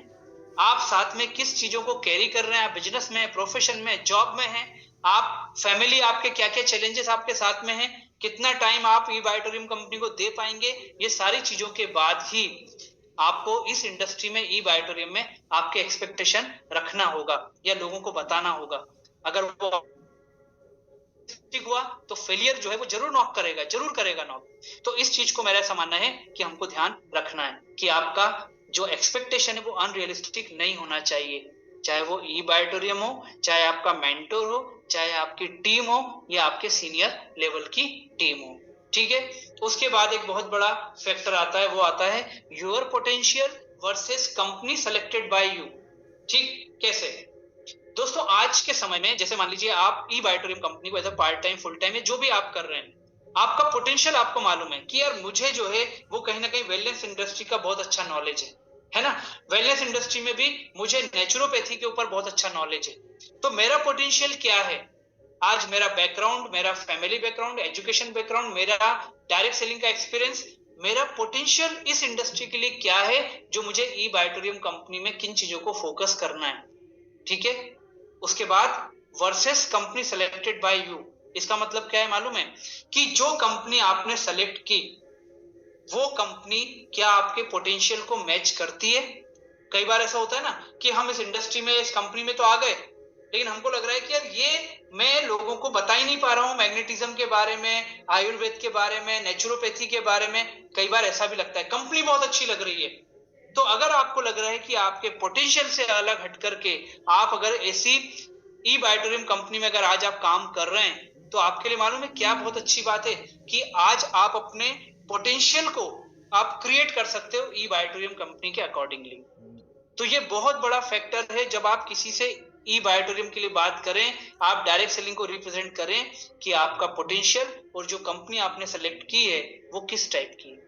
आप साथ में किस चीजों को कैरी कर रहे हैं, आप बिजनेस में, प्रोफेशन में, जॉब में हैं, आप फैमिली, आपके क्या क्या चैलेंजेस आपके साथ में हैं, कितना टाइम आप ई बायोटोरियम कंपनी को दे पाएंगे, ये सारी चीजों के बाद ही आपको इस इंडस्ट्री में, ई बायोटोरियम में आपके एक्सपेक्टेशन रखना होगा या लोगों को बताना होगा। अगर वो हुआ तो फेलियर जो है वो जरूर नॉक करेगा, जरूर करेगा नॉक। तो इस चीज को मेरा ऐसा मानना है कि हमको ध्यान रखना है कि आपका जो एक्सपेक्टेशन है वो अनरियलिस्टिक नहीं होना चाहिए, चाहे वो ई बायोटोरियम हो, चाहे आपका मेंटोर हो, चाहे आपकी टीम हो, या आपके सीनियर लेवल की टीम हो, ठीक है। उसके बाद एक बहुत बड़ा फैक्टर आता है, वो आता है your potential versus company selected bye you. ठीक, कैसे दोस्तों? आज के समय में जैसे मान लीजिए आप ई बायोटोरियम कंपनी को as a part time, full time, जो भी आप कर रहे हैं, आपका पोटेंशियल आपको मालूम है कि यार मुझे जो है वो कहीं ना कहीं वेलनेस इंडस्ट्री का बहुत अच्छा नॉलेज है ना, वेलनेस इंडस्ट्री में भी मुझे नेचुरोपैथी के ऊपर बहुत अच्छा नॉलेज है। तो मेरा पोटेंशियल क्या है? आज मेरा बैकग्राउंड, मेरा फैमिली बैकग्राउंड, एजुकेशन बैकग्राउंड, मेरा डायरेक्ट सेलिंग का एक्सपीरियंस, मेरा पोटेंशियल इस इंडस्ट्री के लिए क्या है, जो मुझे ई बायोटोरियम कंपनी में किन चीजों को फोकस करना है, ठीक है। उसके बाद versus company selected bye you, इसका मतलब क्या है मालूम है? कि जो कंपनी आपने सेलेक्ट की, वो कंपनी क्या आपके पोटेंशियल को मैच करती है? कई बार ऐसा होता है ना कि हम इस इंडस्ट्री में, इस कंपनी में तो आ गए, लेकिन हमको लग रहा है कि यार ये मैं लोगों को बता ही नहीं पा रहा हूँ, मैग्नेटिज्म के बारे में, आयुर्वेद के बारे में, नेचुरोपैथी के बारे में। कई बार ऐसा भी लगता है कंपनी बहुत अच्छी लग रही है। तो अगर आपको लग रहा है कि आपके पोटेंशियल से अलग हट करके आप अगर ऐसी ई बायोटोरियम कंपनी में अगर आज आप काम कर रहे हैं तो आपके लिए मालूम है क्या बहुत अच्छी बात है कि आज आप अपने पोटेंशियल को आप क्रिएट कर सकते हो ई बायोटोरियम कंपनी के अकॉर्डिंगली। तो ये बहुत बड़ा फैक्टर है जब आप किसी से ई बायोटोरियम के लिए बात करें, आप डायरेक्ट सेलिंग को रिप्रेजेंट करें कि आपका पोटेंशियल और जो कंपनी आपने सेलेक्ट की है वो किस टाइप की है।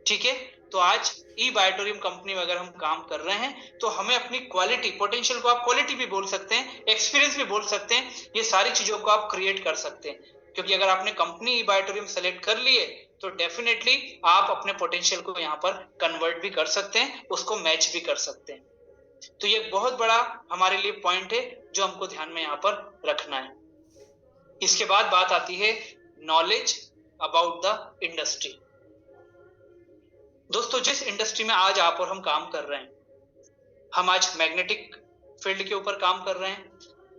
ठीक है, तो आज ई बायोटोरियम कंपनी में अगर हम काम कर रहे हैं तो हमें अपनी क्वालिटी, पोटेंशियल को आप क्वालिटी भी बोल सकते हैं, एक्सपीरियंस भी बोल सकते हैं, ये सारी चीजों को आप क्रिएट कर सकते हैं। क्योंकि अगर आपने कंपनी ई बायोटोरियम सेलेक्ट कर लिए तो डेफिनेटली आप अपने पोटेंशियल को यहाँ पर कन्वर्ट भी कर सकते हैं, उसको मैच भी कर सकते हैं। तो ये बहुत बड़ा हमारे लिए पॉइंट है जो हमको ध्यान में यहाँ पर रखना है। इसके बाद बात आती है नॉलेज अबाउट द इंडस्ट्री। दोस्तों, जिस इंडस्ट्री में आज आप और हम काम कर रहे हैं, हम आज मैग्नेटिक फील्ड के ऊपर काम कर रहे हैं,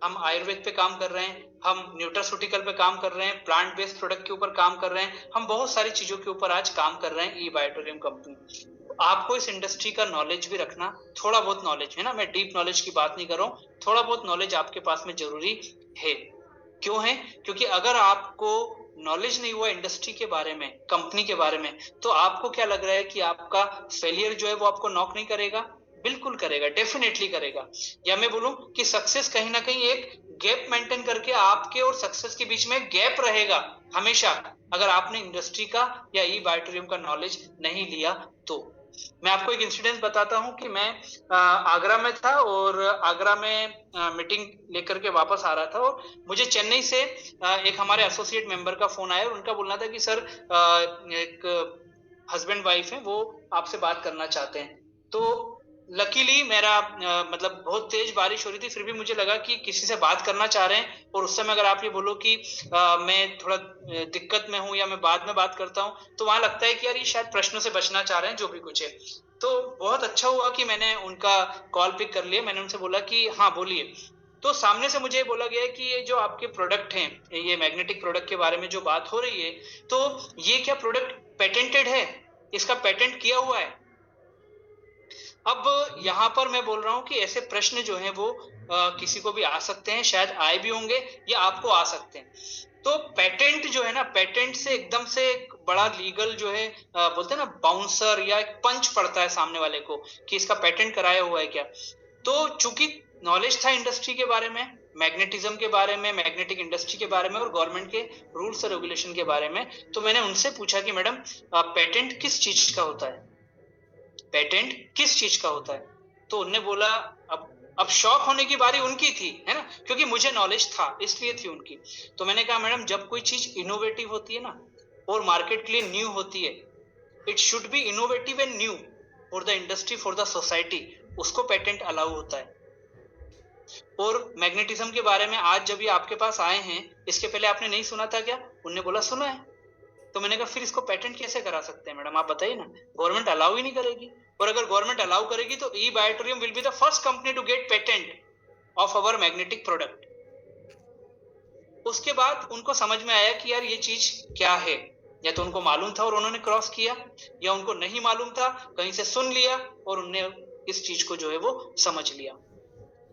हम आयुर्वेद पे काम कर रहे हैं, हम न्यूट्रास्यूटिकल पे काम कर रहे हैं, प्लांट बेस्ड प्रोडक्ट के ऊपर काम कर रहे हैं, हम बहुत सारी चीजों के ऊपर आज काम कर रहे हैं ई बायोटोरियम कंपनी। आपको इस इंडस्ट्री का नॉलेज भी रखना, थोड़ा बहुत नॉलेज है ना, मैं डीप नॉलेज की बात नहीं कर रहा हूँ, थोड़ा बहुत नॉलेज आपके पास में जरूरी है। क्यों है? क्योंकि अगर आपको नॉलेज नहीं हुआ इंडस्ट्री के बारे में, कंपनी के बारे में, तो आपको क्या लग रहा है कि आपका फेलियर जो है वो आपको नॉक नहीं करेगा? बिल्कुल करेगा, डेफिनेटली करेगा। या मैं बोलूं कि सक्सेस कहीं ना कहीं एक गैप मेंटेन करके आपके और सक्सेस के बीच में गैप रहेगा हमेशा, अगर आपने इंडस्ट्री का या ई बायोटोरियम का नॉलेज नहीं लिया तो। मैं आपको एक इंसिडेंस बताता हूं कि मैं आगरा में था और आगरा में मीटिंग लेकर के वापस आ रहा था और मुझे चेन्नई से एक हमारे एसोसिएट मेंबर का फोन आया और उनका बोलना था कि सर एक हस्बैंड वाइफ है, वो आपसे बात करना चाहते हैं। तो लकीली मेरा मतलब बहुत तेज बारिश हो रही थी, फिर भी मुझे लगा कि किसी से बात करना चाह रहे हैं और उस समय अगर आप ये बोलो कि मैं थोड़ा दिक्कत में हूं या मैं बाद में बात करता हूं, तो वहां लगता है कि यार ये शायद प्रश्नों से बचना चाह रहे हैं, जो भी कुछ है। तो बहुत अच्छा हुआ कि मैंने उनका कॉल पिक कर लिया। मैंने उनसे बोला कि हाँ बोलिए। तो सामने से मुझे बोला गया कि ये जो आपके प्रोडक्ट हैं, ये मैग्नेटिक प्रोडक्ट के बारे में जो बात हो रही है, तो ये क्या प्रोडक्ट पेटेंटेड है? इसका पेटेंट किया हुआ है? अब यहाँ पर मैं बोल रहा हूँ कि ऐसे प्रश्न जो हैं वो किसी को भी आ सकते हैं, शायद आए भी होंगे या आपको आ सकते हैं। तो पेटेंट जो है ना, पेटेंट से एकदम से एक बड़ा लीगल जो है बोलते हैं ना बाउंसर या एक पंच पड़ता है सामने वाले को कि इसका पेटेंट कराया हुआ है क्या। तो चूंकि नॉलेज था इंडस्ट्री के बारे में, मैग्नेटिज्म के बारे में, मैग्नेटिक इंडस्ट्री के बारे में और गवर्नमेंट के रूल्स और रेगुलेशन के बारे में, तो मैंने उनसे पूछा कि मैडम पेटेंट किस चीज का होता है, पेटेंट किस चीज का होता है? तो उनने बोला, अब शॉक होने की बारी उनकी थी, है ना, क्योंकि मुझे नॉलेज था इसलिए थी उनकी। तो मैंने कहा मैडम, जब कोई चीज इनोवेटिव होती है ना और मार्केट के लिए न्यू होती है, it should be innovative and new for the industry, for the society, उसको पेटेंट अलाउ होता है। और मैग्नेटिज्म के बारे में आज जब ये आपके पास आए हैं, इसके पहले आपने नहीं सुना था क्या? उनने बोला सुना है। तो मैंने कहा फिर इसको पेटेंट कैसे करा सकते हैं मैडम, आप बताइए ना। गवर्नमेंट अलाउ ही नहीं करेगी, और अगर गवर्नमेंट अलाउ करेगी तो E Biotorium will be the first company to get patent of our magnetic product. उसके बाद उनको समझ में आया कि यार ये चीज क्या है, या तो उनको मालूम था और उन्होंने क्रॉस किया, या उनको नहीं मालूम था, कहीं से सुन लिया और उन्होंने इस चीज को जो है वो समझ लिया।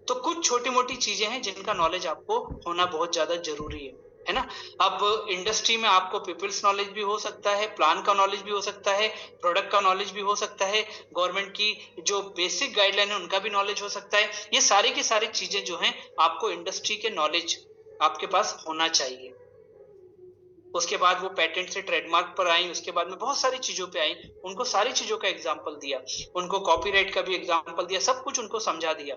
तो कुछ छोटी मोटी चीजें हैं जिनका नॉलेज आपको होना बहुत ज्यादा जरूरी है ना। अब इंडस्ट्री में आपको पीपल्स नॉलेज भी हो सकता है, प्लान का नॉलेज भी हो सकता है, प्रोडक्ट का नॉलेज भी हो सकता है, गवर्नमेंट की जो बेसिक गाइडलाइन है उनका भी नॉलेज हो सकता है। ये सारी की सारी चीजें जो हैं आपको इंडस्ट्री के नॉलेज आपके पास होना चाहिए। उसके बाद वो पेटेंट से ट्रेडमार्क पर आई, उसके बाद में बहुत सारी चीजों पे आई, उनको सारी चीजों का एग्जाम्पल दिया, उनको कॉपीराइट का भी एग्जाम्पल दिया, सब कुछ उनको समझा दिया।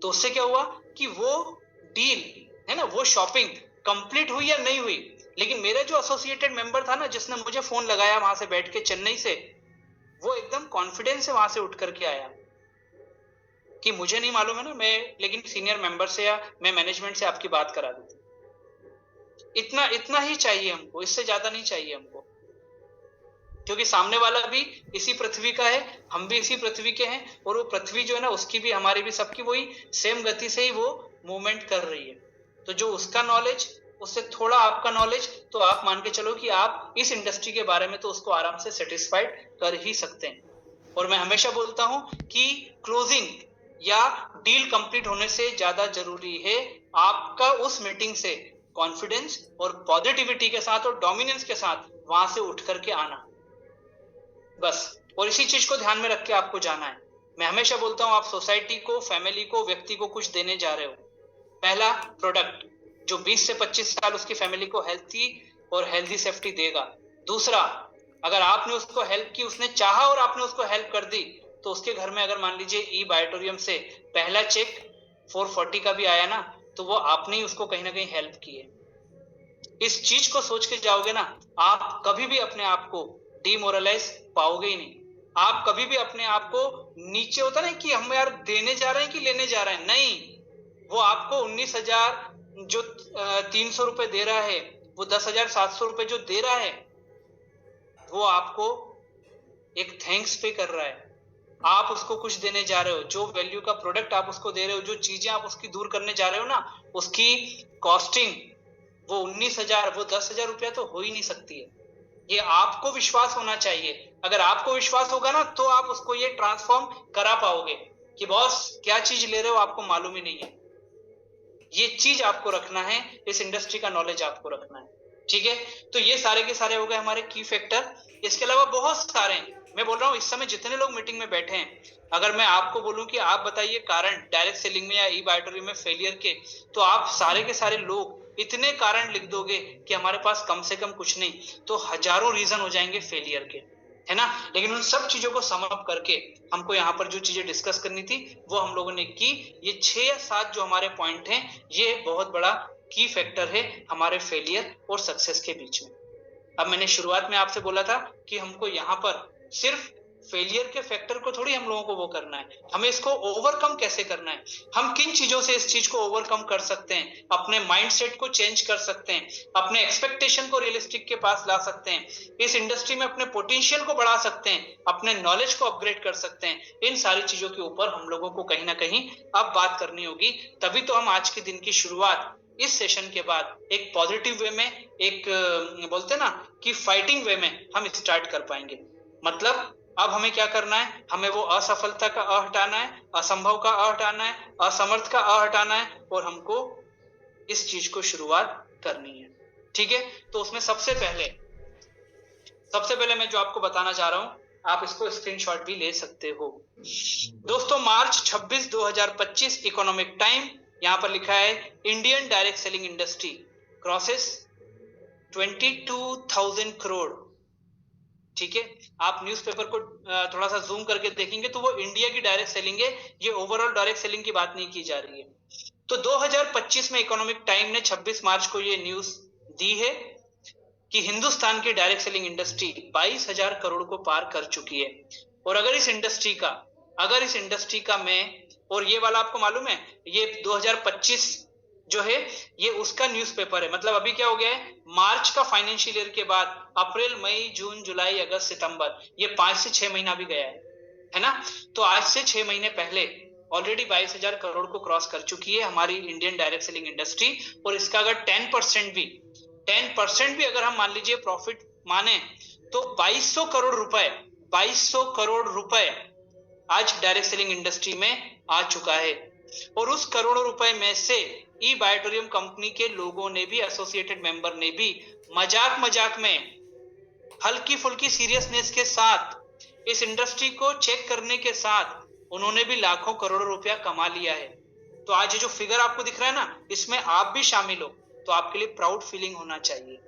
तो उससे क्या हुआ कि वो डील है ना, वो शॉपिंग कंप्लीट हुई या नहीं हुई, लेकिन मेरा जो एसोसिएटेड मेंबर था ना, जिसने मुझे फोन लगाया वहां से बैठ के चेन्नई से, वो एकदम कॉन्फिडेंस से वहां से उठ करके आया कि मुझे नहीं मालूम है ना, मैं लेकिन सीनियर मेंबर से या मैं मैनेजमेंट से आपकी बात करा देती। इतना ही चाहिए हमको, इससे ज्यादा नहीं चाहिए हमको, क्योंकि सामने वाला भी इसी पृथ्वी का है, हम भी इसी पृथ्वी के हैं, और वो पृथ्वी जो है ना, उसकी भी हमारी भी सबकी वही सेम गति से ही वो मूवमेंट कर रही है। तो जो उसका नॉलेज, उससे थोड़ा आपका नॉलेज, तो आप मान के चलो कि आप इस इंडस्ट्री के बारे में तो उसको आराम से सेटिस्फाइड कर ही सकते हैं। और मैं हमेशा बोलता हूं कि क्लोजिंग या डील कंप्लीट होने से ज्यादा जरूरी है आपका उस मीटिंग से कॉन्फिडेंस और पॉजिटिविटी के साथ और डोमिनेंस के साथ वहां से उठ करके आना, बस। और इसी चीज को ध्यान में रख के आपको जाना है। मैं हमेशा बोलता हूं, आप सोसाइटी को, फैमिली को, व्यक्ति को कुछ देने जा रहे हो। पहला प्रोडक्ट जो 20 से 25 साल उसकी फैमिली को हेल्थी और हेल्दी सेफ्टी देगा। दूसरा, अगर आपने उसको हेल्प की, उसने चाहा और आपने उसको हेल्प कर दी, तो उसके घर में अगर मान लीजिए ई बायोटोरियम से पहला चेक 440 का भी आया ना, तो वो आपने ही उसको कहीं ना कहीं हेल्प की है। इस चीज को सोच के जाओगे ना, आप कभी भी अपने आप को डिमोरलाइज पाओगे ही नहीं। आप कभी भी अपने आप को नीचे, होता ना कि हम यार देने जा रहे हैं कि लेने जा रहे हैं, नहीं। वो आपको 19,000 जो 300 रुपए दे रहा है, वो 10,700 रुपए जो दे रहा है, वो आपको एक थैंक्स पे कर रहा है। आप उसको कुछ देने जा रहे हो, जो वैल्यू का प्रोडक्ट आप उसको दे रहे हो, जो चीजें आप उसकी दूर करने जा रहे हो ना, उसकी कॉस्टिंग वो 19,000, वो 10,000 रुपया तो हो ही नहीं सकती है। ये आपको विश्वास होना चाहिए। अगर आपको विश्वास होगा ना, तो आप उसको ये ट्रांसफॉर्म करा पाओगे कि बॉस क्या चीज ले रहे हो आपको मालूम ही नहीं है। ये चीज आपको रखना है, इस इंडस्ट्री का नॉलेज आपको रखना है, ठीक है। तो ये सारे के सारे हो गए हमारे की फैक्टर। इसके अलावा बहुत सारे हैं। मैं बोल रहा हूँ इस समय जितने लोग मीटिंग में बैठे हैं, अगर मैं आपको बोलूं कि आप बताइए कारण डायरेक्ट सेलिंग में या ई बायोटोरियम में फेलियर के, तो आप सारे के सारे लोग इतने कारण लिख दोगे कि हमारे पास कम से कम कुछ नहीं तो हजारों रीजन हो जाएंगे फेलियर के, है ना। लेकिन उन सब चीजों को सम अप करके हमको यहाँ पर जो चीजें डिस्कस करनी थी वो हम लोगों ने की। ये 6 या 7 जो हमारे पॉइंट हैं, ये बहुत बड़ा की फैक्टर है हमारे फेलियर और सक्सेस के बीच में। अब मैंने शुरुआत में आपसे बोला था कि हमको यहाँ पर सिर्फ फेलियर के फैक्टर को थोड़ी हम लोगों को वो करना है, हमें इसको ओवरकम कैसे करना है, हम किन चीजों से इस चीज को ओवरकम कर सकते हैं, अपने माइंडसेट को चेंज कर सकते हैं, अपने एक्सपेक्टेशन को रियलिस्टिक के पास ला सकते हैं, इस इंडस्ट्री में अपने पोटेंशियल को बढ़ा सकते हैं, अपने नॉलेज को अपग्रेड कर सकते हैं। इन सारी चीजों के ऊपर हम लोगों को कहीं ना कहीं अब बात करनी होगी, तभी तो हम आज के दिन की शुरुआत इस सेशन के बाद एक पॉजिटिव वे में, एक बोलते ना कि फाइटिंग वे में हम स्टार्ट कर पाएंगे। मतलब अब हमें क्या करना है, हमें वो असफलता का अ हटाना है, असंभव का अ हटाना है, असमर्थ का अ हटाना है, और हमको इस चीज को शुरुआत करनी है, ठीक है। तो उसमें सबसे पहले मैं जो आपको बताना चाह रहा हूं, आप इसको स्क्रीनशॉट भी ले सकते हो। दोस्तों, मार्च 26, 2025 इकोनॉमिक टाइम, यहां पर लिखा है Indian direct selling industry crosses 22,000 crore, ठीक है। आप न्यूज़पेपर को थोड़ा सा जूम करके देखेंगे तो वो इंडिया की डायरेक्ट सेलिंग है, ये ओवरऑल डायरेक्ट सेलिंग की बात नहीं की जा रही है। तो 2025 में इकोनॉमिक टाइम ने 26 मार्च को ये न्यूज दी है कि हिंदुस्तान की डायरेक्ट सेलिंग इंडस्ट्री 22,000 करोड़ को पार कर चुकी है। और अगर इस इंडस्ट्री का मैं, और ये वाला आपको मालूम है, ये 2025 जो है ये उसका न्यूज़पेपर है। मतलब अभी क्या हो गया है, मार्च का फाइनेंशियल ईयर के बाद अप्रैल, मई, जून, जुलाई, अगस्त, सितंबर, ये 5 से 6 महीना भी गया है ना। तो आज से 6 महीने पहले ऑलरेडी 22,000 करोड़ को क्रॉस कर चुकी है हमारी इंडियन डायरेक्ट सेलिंग इंडस्ट्री। और इसका अगर 10% भी अगर हम मान लीजिए प्रॉफिट माने, तो 2200 करोड़ रुपए आज डायरेक्ट सेलिंग इंडस्ट्री में आ चुका है। और उस करोड़ों रुपए में से ई बायोटोरियम कंपनी के लोगों ने भी, एसोसिएटेड मेंबर ने भी मजाक में, हल्की फुल्की सीरियसनेस के साथ, इस इंडस्ट्री को चेक करने के साथ उन्होंने भी लाखों करोड़ों रुपया कमा लिया है। तो आज ये जो फिगर आपको दिख रहा है ना, इसमें आप भी शामिल हो, तो आपके लिए प्राउड फीलिंग होना चाहिए,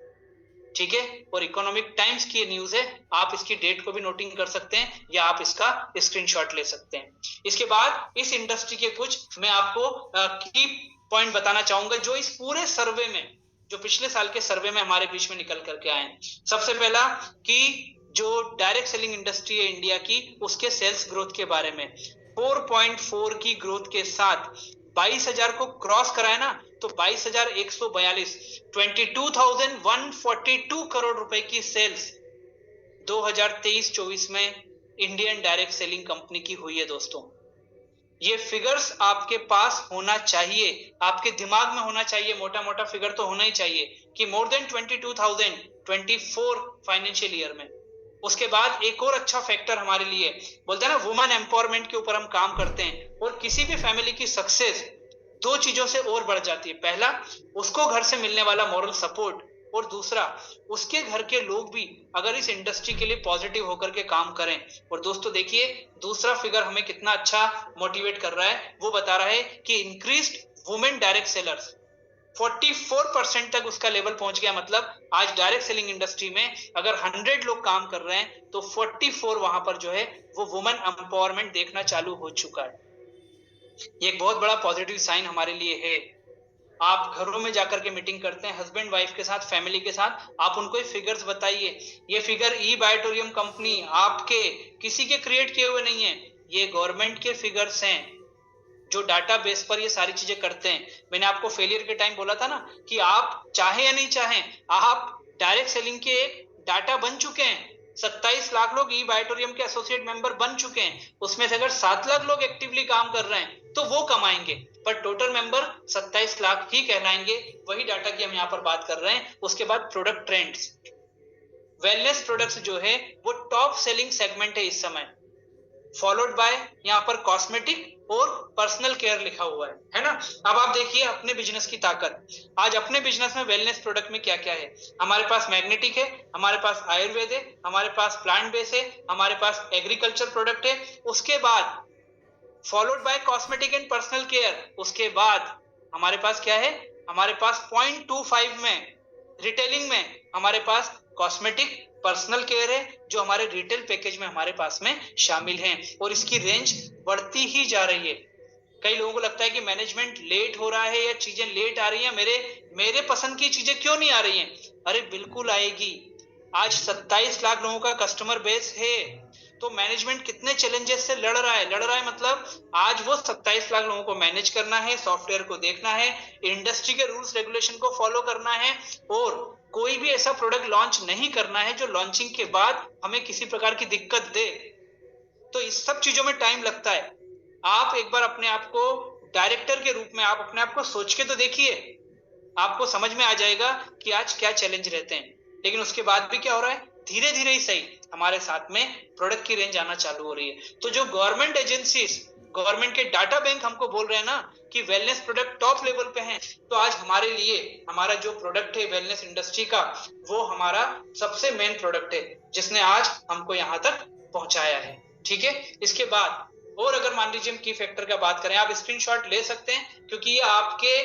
ठीक है। और इकोनॉमिक टाइम्स की न्यूज है, आप इसकी डेट को भी नोटिंग कर सकते हैं या आप इसका स्क्रीनशॉट ले सकते हैं। इसके बाद इस इंडस्ट्री के कुछ मैं आपको की पॉइंट बताना चाहूंगा जो इस पूरे सर्वे में, जो पिछले साल के सर्वे में हमारे बीच में निकल करके आए हैं। सबसे पहला कि जो डायरेक्ट सेलिंग इंडस्ट्री है इंडिया की, उसके सेल्स ग्रोथ के बारे में 4.4 की ग्रोथ के साथ 22,000 को क्रॉस कराए ना, तो 22,142, 22,142 करोड़ रुपए की सेल्स 2023-24 में इंडियन डायरेक्ट सेलिंग कंपनी की हुई है। दोस्तों, ये फिगर्स आपके पास होना चाहिए, आपके दिमाग में होना चाहिए, मोटा मोटा फिगर तो होना ही चाहिए कि मोर देन 22,000 24 फाइनेंशियल ईयर में उसके बाद एक और अच्छा फैक्टर हमारे लिए बोलते हैं ना, वुमेन एम्पावरमेंट के ऊपर हम काम करते हैं, और किसी भी फैमिली की सक्सेस दो चीजों से और बढ़ जाती है। पहला, उसको घर से मिलने वाला मॉरल सपोर्ट, और दूसरा, उसके घर के लोग भी अगर इस इंडस्ट्री के लिए पॉजिटिव होकर के काम करें। और दोस्तों देखिए, दूसरा फिगर हमें कितना अच्छा मोटिवेट कर रहा है, वो बता रहा है कि इंक्रीज्ड वुमेन डायरेक्ट सेलर्स 44% तक उसका लेवल पहुंच गया। मतलब आज डायरेक्ट सेलिंग इंडस्ट्री में अगर 100 लोग काम कर रहे हैं तो 44 वहां पर जो है वो वुमेन एम्पावरमेंट देखना चालू हो चुका है। ये एक बहुत बड़ा पॉजिटिव साइन हमारे लिए है। आप घरों में जाकर के मीटिंग करते हैं हस्बैंड वाइफ के साथ, फैमिली के साथ, आप उनको ये फिगर्स बताइए। ये फिगर ई बायोटोरियम कंपनी आपके किसी के क्रिएट किए हुए नहीं है, ये गवर्नमेंट के फिगर्स हैं जो डाटा बेस पर ये सारी चीजें करते हैं। मैंने आपको फेलियर के टाइम बोला था ना कि आप चाहे या नहीं चाहें, आप डायरेक्ट सेलिंग के डाटा बन चुके हैं। 27 लाख लोग ई बायोटोरियम के एसोसिएट मेंबर बन चुके हैं, उसमें से अगर 7 लाख लोग एक्टिवली काम कर रहे हैं तो वो कमाएंगे, पर टोटल मेंबर 27 लाख ही कहलाएंगे। वही डाटा की हम यहाँ पर बात कर रहे हैं। उसके बाद प्रोडक्ट ट्रेंड्स, वेलनेस प्रोडक्ट्स जो है वो टॉप सेलिंग सेगमेंट है इस समय, फॉलोड बाय यहाँ पर कॉस्मेटिक और पर्सनल केयर लिखा हुआ है ना। अब आप देखिए अपने बिजनेस की ताकत। आज अपने बिजनेस में वेलनेस प्रोडक्ट में क्या क्या है, हमारे पास मैग्नेटिक है, हमारे पास आयुर्वेद है, हमारे पास प्लांट बेस है, हमारे पास एग्रीकल्चर प्रोडक्ट है, उसके बाद followed by cosmetic and personal care, उसके बाद हमारे पास क्या है, हमारे पास 0.25 में रिटेलिंग में हमारे पास कॉस्मेटिक पर्सनल केयर है जो हमारे रिटेल पैकेज में हमारे पास में शामिल हैं, और इसकी रेंज बढ़ती ही जा रही है। कई लोगों को लगता है कि मैनेजमेंट लेट हो रहा है या चीजें लेट आ रही हैं, मेरे पसंद की चीजें क्यों नहीं आ रही हैं। अरे बिल्कुल आएगी। आज 27 लाख लोगों का कस्टमर बेस है, तो मैनेजमेंट कितने चैलेंजेस से लड़ रहा है मतलब आज वो 27 लाख लोगों को मैनेज करना है, सॉफ्टवेयर को देखना है, इंडस्ट्री के रूल्स रेगुलेशन को फॉलो करना है, और कोई भी ऐसा प्रोडक्ट लॉन्च नहीं करना है जो लॉन्चिंग के बाद हमें किसी प्रकार की दिक्कत दे। तो इस सब चीजों में टाइम लगता है। आप एक बार अपने आप को डायरेक्टर के रूप में आप अपने आप को सोच के तो देखिए, आपको समझ में आ जाएगा कि आज क्या चैलेंज रहते हैं। लेकिन उसके बाद भी क्या हो रहा है, धीरे धीरे ही सही हमारे साथ में प्रोडक्ट की रेंज आना चालू हो रही है। तो जो गवर्नमेंट एजेंसीज, गवर्नमेंट के डाटा बैंक हमको बोल रहे हैं ना कि वेलनेस प्रोडक्ट टॉप लेवल पे हैं, तो आज हमारे लिए हमारा जो प्रोडक्ट है वेलनेस इंडस्ट्री का, वो हमारा सबसे मेन प्रोडक्ट है जिसने आज हमको यहाँ तक पहुंचाया है। ठीक है, इसके बाद और अगर मान लीजिए हम की फैक्टर का बात करें, आप स्क्रीनशॉट ले सकते हैं क्योंकि ये आपके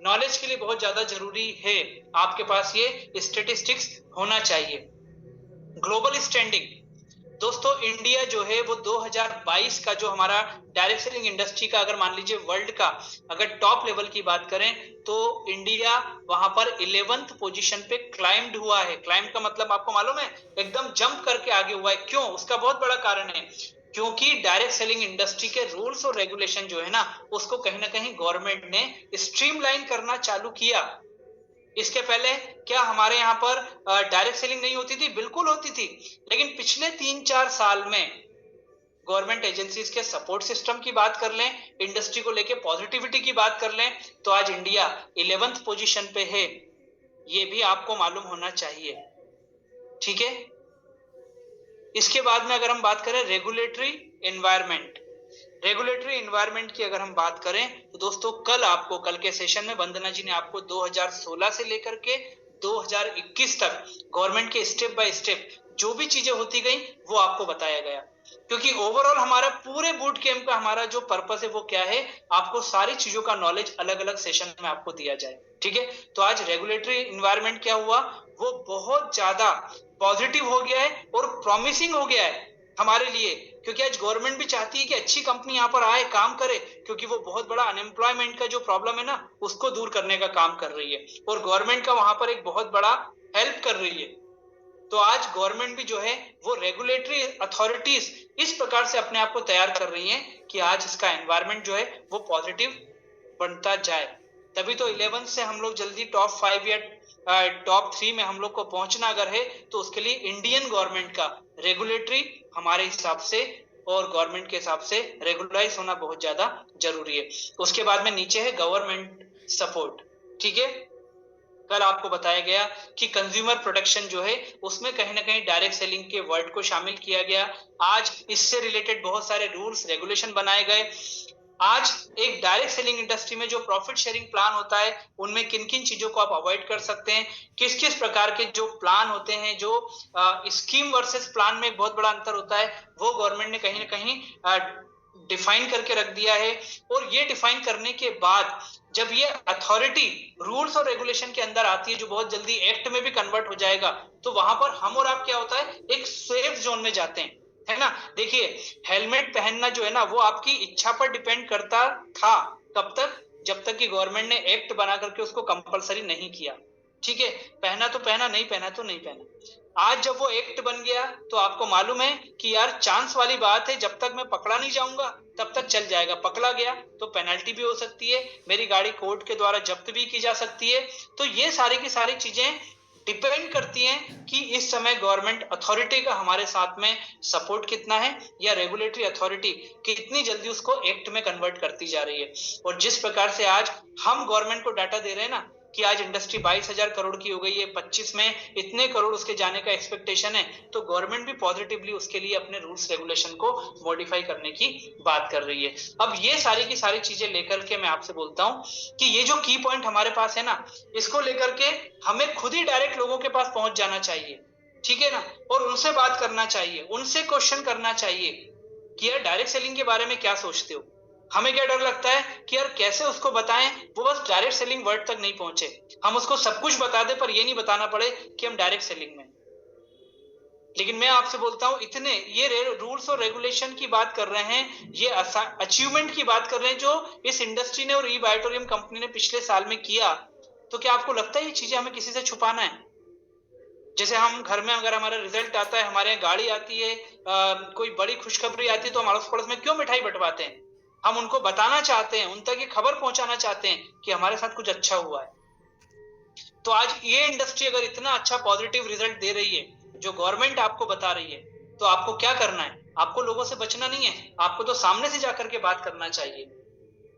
नॉलेज के लिए बहुत ज्यादा जरूरी है। आपके पास ये स्टेटिस्टिक्स होना चाहिए। ग्लोबल स्टैंडिंग, दोस्तों इंडिया जो है वो 2022 का जो हमारा डायरेक्ट सेलिंग इंडस्ट्री का, अगर मान लीजिए वर्ल्ड का अगर टॉप लेवल की बात करें तो इंडिया वहां पर 11th पोजीशन पे क्लाइम्ड हुआ है। क्लाइम्ड का मतलब आपको मालूम है, एकदम जंप करके आगे हुआ है। क्यों? उसका बहुत बड़ा कारण है, क्योंकि डायरेक्ट सेलिंग इंडस्ट्री के रूल्स और रेगुलेशन जो है ना, उसको कहीं ना कहीं गवर्नमेंट ने स्ट्रीमलाइन करना चालू किया। इसके पहले क्या हमारे यहाँ पर डायरेक्ट सेलिंग नहीं होती थी? बिल्कुल होती थी, लेकिन पिछले 3-4 साल में गवर्नमेंट एजेंसीज के सपोर्ट सिस्टम की बात कर लें, इंडस्ट्री को लेके पॉजिटिविटी की बात कर लें, तो आज इंडिया 11th पोजीशन पे है। ये भी आपको मालूम होना चाहिए। ठीक है, इसके बाद में अगर हम बात करें रेगुलेटरी एनवायरनमेंट, रेगुलेटरी एनवायरनमेंट की अगर हम बात करें तो दोस्तों कल के सेशन में वंदना जी ने आपको 2016 से लेकर के 2021 तक गवर्नमेंट के स्टेप बाय स्टेप जो भी चीजें होती गई वो आपको बताया गया। क्योंकि ओवरऑल हमारा पूरे बूट कैंप का हमारा जो पर्पस है वो क्या है, आपको सारी चीजों का नॉलेज अलग अलग सेशन में आपको दिया जाए। ठीक है, तो आज रेगुलेटरी एनवायरनमेंट क्या हुआ, वो बहुत ज्यादा पॉजिटिव हो गया है और प्रॉमिसिंग हो गया है हमारे लिए, क्योंकि आज गवर्नमेंट भी चाहती है कि अच्छी कंपनी यहाँ पर आए, काम करे, क्योंकि वो बहुत बड़ा अनएम्प्लॉयमेंट का जो प्रॉब्लम है ना, उसको दूर करने का काम कर रही है, और गवर्नमेंट का वहां पर एक बहुत बड़ा हेल्प कर रही है। तो आज गवर्नमेंट भी जो है वो रेगुलेटरी अथॉरिटीज इस प्रकार से अपने आप को तैयार कर रही हैं कि आज इसका एनवायरनमेंट जो है वो पॉजिटिव बनता जाए। तभी तो 11 से हम लोग जल्दी टॉप 5 या टॉप 3 में हम लोग को पहुंचना अगर है, तो उसके लिए इंडियन गवर्नमेंट का रेगुलेटरी हमारे हिसाब से और गवर्नमेंट के हिसाब से रेगुलराइज होना बहुत ज्यादा जरूरी है। उसके बाद में नीचे है गवर्नमेंट सपोर्ट। ठीक है, कल आपको बताया गया कि कंज्यूमर प्रोडक्शन जो है उसमें कहीं ना कहीं डायरेक्ट सेलिंग के वर्ड को शामिल किया गया। आज इससे रिलेटेड बहुत सारे रूल्स रेगुलेशन बनाए गए। आज एक डायरेक्ट सेलिंग इंडस्ट्री में जो प्रॉफिट शेयरिंग प्लान होता है उनमें किन किन चीजों को आप अवॉइड कर सकते हैं, किस किस प्रकार के जो प्लान होते हैं, जो स्कीम वर्सेस प्लान में एक बहुत बड़ा अंतर होता है, वो गवर्नमेंट ने कहीं ना कहीं डिफाइन करके रख दिया है। और ये डिफाइन करने के बाद जब ये अथॉरिटी रूल्स और रेगुलेशन के अंदर आती है जो बहुत जल्दी एक्ट में भी कन्वर्ट हो जाएगा, तो वहां पर हम और आप क्या होता है, एक सेफ जोन में जाते हैं, है ना। देखिए, हेलमेट पहनना जो है ना वो आपकी इच्छा पर डिपेंड करता था। कब तक? जब तक कि गवर्नमेंट ने एक्ट बना करके उसको कंपलसरी नहीं किया। ठीक है, पहना तो पहना, नहीं पहना तो नहीं पहना। आज जब वो एक्ट बन गया तो आपको मालूम है कि यार चांस वाली बात है, जब तक मैं पकड़ा नहीं जाऊंगा तब तक चल जाएगा, पकड़ा गया तो पेनल्टी भी हो सकती है, मेरी गाड़ी कोर्ट के द्वारा जब्त भी की जा सकती है। तो ये सारी की सारी चीजें डिपेंड करती हैं कि इस समय गवर्नमेंट अथॉरिटी का हमारे साथ में सपोर्ट कितना है, या रेगुलेटरी अथॉरिटी कितनी जल्दी उसको एक्ट में कन्वर्ट करती जा रही है। और जिस प्रकार से आज हम गवर्नमेंट को डाटा दे रहे हैं ना कि आज इंडस्ट्री 22,000 करोड़ की हो गई है, 25 में इतने करोड़ उसके जाने का एक्सपेक्टेशन है, तो गवर्नमेंट भी पॉजिटिवली उसके लिए अपने रूल्स रेगुलेशन को मॉडिफाई करने की बात कर रही है। अब ये सारी की सारी चीजें लेकर के मैं आपसे बोलता हूं कि ये जो की पॉइंट हमारे पास है ना, इसको लेकर के हमें खुद ही डायरेक्ट लोगों के पास पहुंच जाना चाहिए, ठीक है ना, और उनसे बात करना चाहिए, उनसे क्वेश्चन करना चाहिए कि यार डायरेक्ट सेलिंग के बारे में क्या सोचते हो। हमें क्या डर लगता है कि यार कैसे उसको बताएं, वो बस डायरेक्ट सेलिंग वर्ड तक नहीं पहुंचे, हम उसको सब कुछ बता दें पर ये नहीं बताना पड़े कि हम डायरेक्ट सेलिंग में। लेकिन मैं आपसे बोलता हूं, इतने ये रूल्स और रेगुलेशन की बात कर रहे हैं, ये अचीवमेंट की बात कर रहे हैं जो इस इंडस्ट्री ने और ई बायोटोरियम कंपनी ने पिछले साल में किया, तो क्या आपको लगता है ये चीजें हमें किसी से छुपाना है? जैसे हम घर में अगर हमारा रिजल्ट आता है, हमारे यहाँ गाड़ी आती है, कोई बड़ी खुशखबरी आती है, तो हम अड़ोस पड़ोस में क्यों मिठाई बंटवाते हैं? हम उनको बताना चाहते हैं, उन तक ये खबर पहुंचाना चाहते हैं कि हमारे साथ कुछ अच्छा हुआ है। तो आज ये इंडस्ट्री अगर इतना अच्छा पॉजिटिव रिजल्ट दे रही है, जो गवर्नमेंट आपको बता रही है, तो आपको क्या करना है? आपको लोगों से बचना नहीं है, आपको तो सामने से जाकर के बात करना चाहिए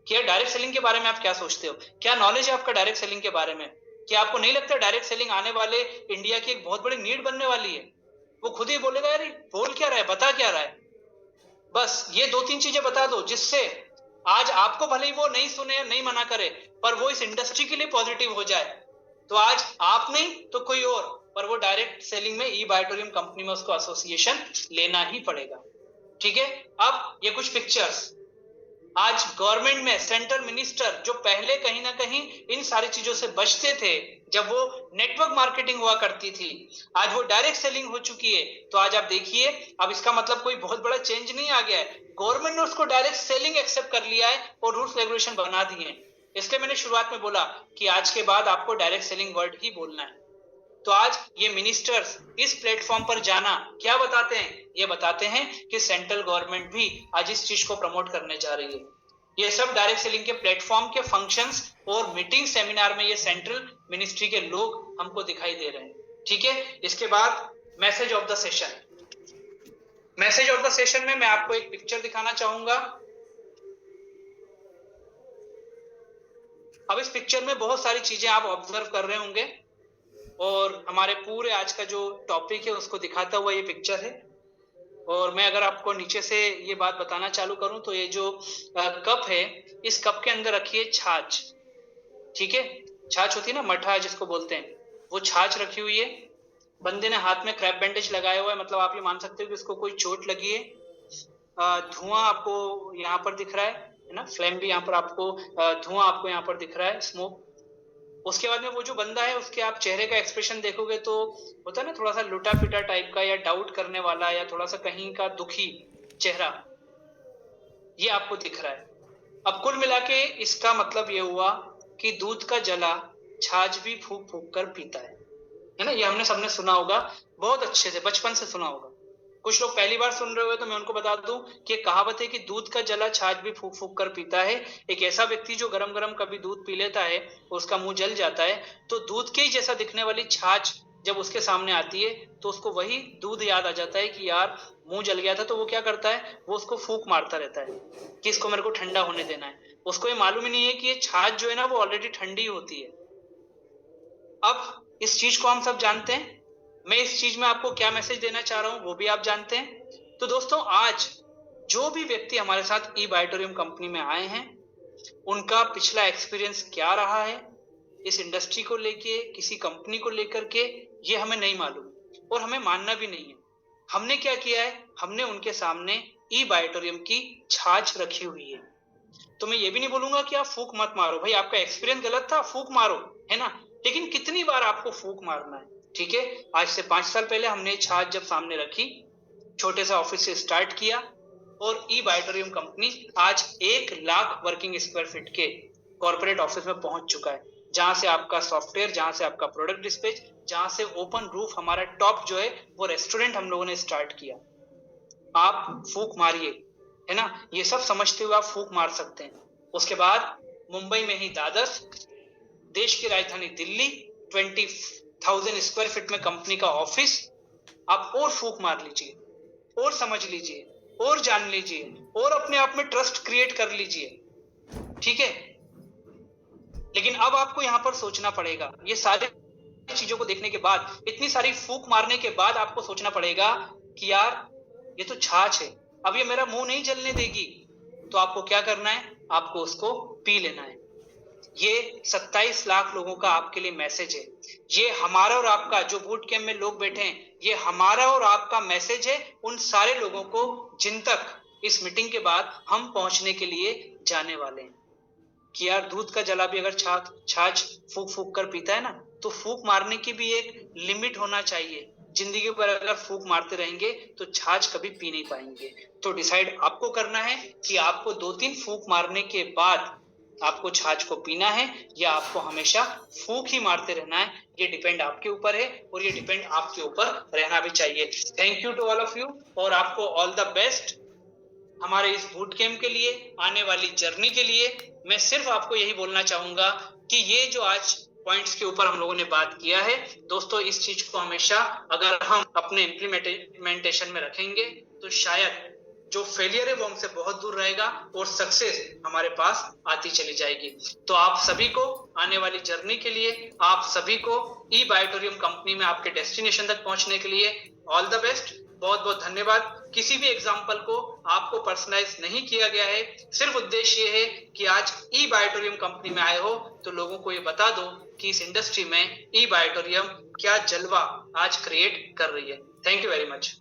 कि डायरेक्ट सेलिंग के बारे में आप क्या सोचते हो, क्या नॉलेज है आपका डायरेक्ट सेलिंग के बारे में। क्या आपको नहीं लगता डायरेक्ट सेलिंग आने वाले इंडिया की एक बहुत बड़ी नीड बनने वाली है? वो खुद ही बोलेगा यार बोल क्या रहा है, बता क्या रहा है, बस ये 2-3 चीजें बता दो जिससे आज आपको भले ही वो नहीं सुने या नहीं मना करे, पर वो इस इंडस्ट्री के लिए पॉजिटिव हो जाए। तो आज आप नहीं तो कोई और, पर वो डायरेक्ट सेलिंग में ई बायोटोरियम कंपनी में उसको एसोसिएशन लेना ही पड़ेगा। ठीक है, अब ये कुछ पिक्चर्स। आज गवर्नमेंट में सेंट्रल मिनिस्टर जो पहले कहीं ना कहीं इन सारी चीजों से बचते थे, जब वो नेटवर्क मार्केटिंग हुआ करती थी, आज वो डायरेक्ट सेलिंग हो चुकी है। तो आज आप देखिए, अब इसका मतलब कोई बहुत बड़ा चेंज नहीं आ गया है, गवर्नमेंट ने उसको डायरेक्ट सेलिंग एक्सेप्ट कर लिया है और रूल्स रेगुलेशन बना दिए हैं। इसलिए मैंने शुरुआत में बोला कि आज के बाद आपको डायरेक्ट सेलिंग वर्ड ही बोलना है। तो आज ये मिनिस्टर्स इस प्लेटफॉर्म पर जाना क्या बताते हैं? ये बताते हैं कि सेंट्रल गवर्नमेंट भी आज इस चीज को प्रमोट करने जा रही है। ये सब डायरेक्ट सेलिंग के प्लेटफॉर्म के फंक्शंस और मीटिंग सेमिनार में ये सेंट्रल मिनिस्ट्री के लोग हमको दिखाई दे रहे हैं। ठीक है, इसके बाद message of the session. Message of the session में मैं आपको एक पिक्चर दिखाना चाहूंगा। अब इस पिक्चर में बहुत सारी चीजें आप ऑब्जर्व कर रहे होंगे और हमारे पूरे आज का जो टॉपिक है उसको दिखाता हुआ ये पिक्चर है। और मैं अगर आपको नीचे से ये बात बताना चालू करूं तो ये जो कप है, इस कप के अंदर रखी है छाछ। ठीक है, छाछ होती है ना, मठा जिसको बोलते हैं, वो छाछ रखी हुई है। बंदे ने हाथ में क्रैप बैंडेज लगाया हुआ है, मतलब आप ये मान सकते हो कि उसको कोई चोट लगी है। धुआं आपको यहाँ पर दिख रहा है ना, फ्लेम भी यहाँ पर आपको, धुआं आपको यहाँ पर दिख रहा है, स्मोक। उसके बाद में वो जो बंदा है उसके आप चेहरे का एक्सप्रेशन देखोगे तो होता है ना थोड़ा सा लुटा पिटा टाइप का, या डाउट करने वाला, या थोड़ा सा कहीं का दुखी चेहरा, ये आपको दिख रहा है। अब कुल मिला के इसका मतलब ये हुआ कि दूध का जला छाछ भी फूक फूक कर पीता है ना। ये हमने सबने सुना होगा, बहुत अच्छे से बचपन से सुना होगा। कुछ लोग पहली बार सुन रहे हो तो मैं उनको बता दूं कि कहावत है कि दूध का जला छाछ भी फूक फूक कर पीता है। एक ऐसा व्यक्ति जो गरम गरम कभी दूध पी लेता है और उसका मुंह जल जाता है, तो दूध के ही जैसा दिखने वाली छाछ जब उसके सामने आती है तो उसको वही दूध याद आ जाता है कि यार मुंह जल गया था। तो वो क्या करता है, वो उसको फूक मारता रहता है कि इसको मेरे को ठंडा होने देना है। उसको ये मालूम ही नहीं है कि ये छाछ जो है ना वो ऑलरेडी ठंडी होती है। अब इस चीज को हम सब जानते हैं, मैं इस चीज में आपको क्या मैसेज देना चाह रहा हूं वो भी आप जानते हैं। तो दोस्तों, आज जो भी व्यक्ति हमारे साथ ई-बायोटोरियम कंपनी में आए हैं, उनका पिछला एक्सपीरियंस क्या रहा है इस इंडस्ट्री को लेके, किसी कंपनी को लेकर के, ये हमें नहीं मालूम और हमें मानना भी नहीं है। हमने क्या किया है, हमने उनके सामने ई-बायोटोरियम की छाछ रखी हुई है। तो मैं ये भी नहीं बोलूंगा कि आप फूक मत मारो, भाई आपका एक्सपीरियंस गलत था, फूक मारो, है ना, लेकिन कितनी बार आपको फूक मारना है। ठीक है, आज से 5 साल पहले हमने छाछ जब सामने रखी, छोटे से ऑफिस से स्टार्ट किया और ई-बायोटोरियम कंपनी आज 1 लाख वर्किंग स्क्वायर फीट के कॉर्पोरेट ऑफिस में पहुंच चुका है, जहां से आपका सॉफ्टवेयर, जहां से आपका प्रोडक्ट डिस्पैच, जहां से ओपन रूफ हमारा टॉप जो है वो रेस्टोरेंट हम लोगों ने स्टार्ट किया। आप फूक मारिए, है ना, ये सब समझते हुए आप फूक मार सकते हैं। उसके बाद मुंबई में ही दादर, देश की राजधानी दिल्ली, 20,000 स्क्वायर फीट में कंपनी का ऑफिस, आप और फूक मार लीजिए और समझ लीजिए और जान लीजिए और अपने आप में ट्रस्ट क्रिएट कर लीजिए। ठीक है, लेकिन अब आपको यहां पर सोचना पड़ेगा, ये सारी चीजों को देखने के बाद, इतनी सारी फूक मारने के बाद आपको सोचना पड़ेगा कि यार ये तो छाछ है, अब ये मेरा मुंह नहीं जलने देगी। तो आपको क्या करना है, आपको उसको पी लेना है। ये 27 लाख लोगों का आपके लिए मैसेज है। ये हमारा और आपका, जो बूट कैंप में लोग बैठे हैं, ये हमारा और आपका मैसेज है उन सारे लोगों को जिन तक इस मीटिंग के बाद हम पहुंचने के लिए जाने वाले हैं। कि यार दूध का जला भी अगर छाछ फूक फूक कर पीता है ना, तो फूक मारने की भी एक लिमिट होना चाहिए। जिंदगी पर अगर फूक मारते रहेंगे तो छाछ कभी पी नहीं पाएंगे। तो डिसाइड आपको करना है कि आपको 2-3 फूक मारने के बाद आपको छाछ को पीना है या आपको हमेशा फूक ही मारते रहना है। ये डिपेंड आपके ऊपर है और ये डिपेंड आपके ऊपर रहना भी चाहिए। Thank you to all of you और आपको ऑल द बेस्ट हमारे इस बूट कैंप के लिए, आने वाली जर्नी के लिए। मैं सिर्फ आपको यही बोलना चाहूंगा कि ये जो आज पॉइंट्स के ऊपर हम लोगों ने बात किया है, दोस्तों इस चीज को हमेशा अगर हम अपने इम्प्लीमेंटेशन में रखेंगे तो शायद जो फेलियर है वो हमसे बहुत दूर रहेगा और सक्सेस हमारे पास आती चली जाएगी। तो आप सभी को आने वाली जर्नी के लिए, आप सभी को ई-बायोटोरियम कंपनी में आपके डेस्टिनेशन तक पहुंचने के लिए ऑल द बेस्ट। बहुत बहुत धन्यवाद। किसी भी एग्जाम्पल को आपको पर्सनलाइज नहीं किया गया है, सिर्फ उद्देश्य ये है कि आज ई-बायोटोरियम कंपनी में आए हो तो लोगों को ये बता दो कि इस इंडस्ट्री में ई-बायोटोरियम क्या जलवा आज क्रिएट कर रही है। Thank you very much.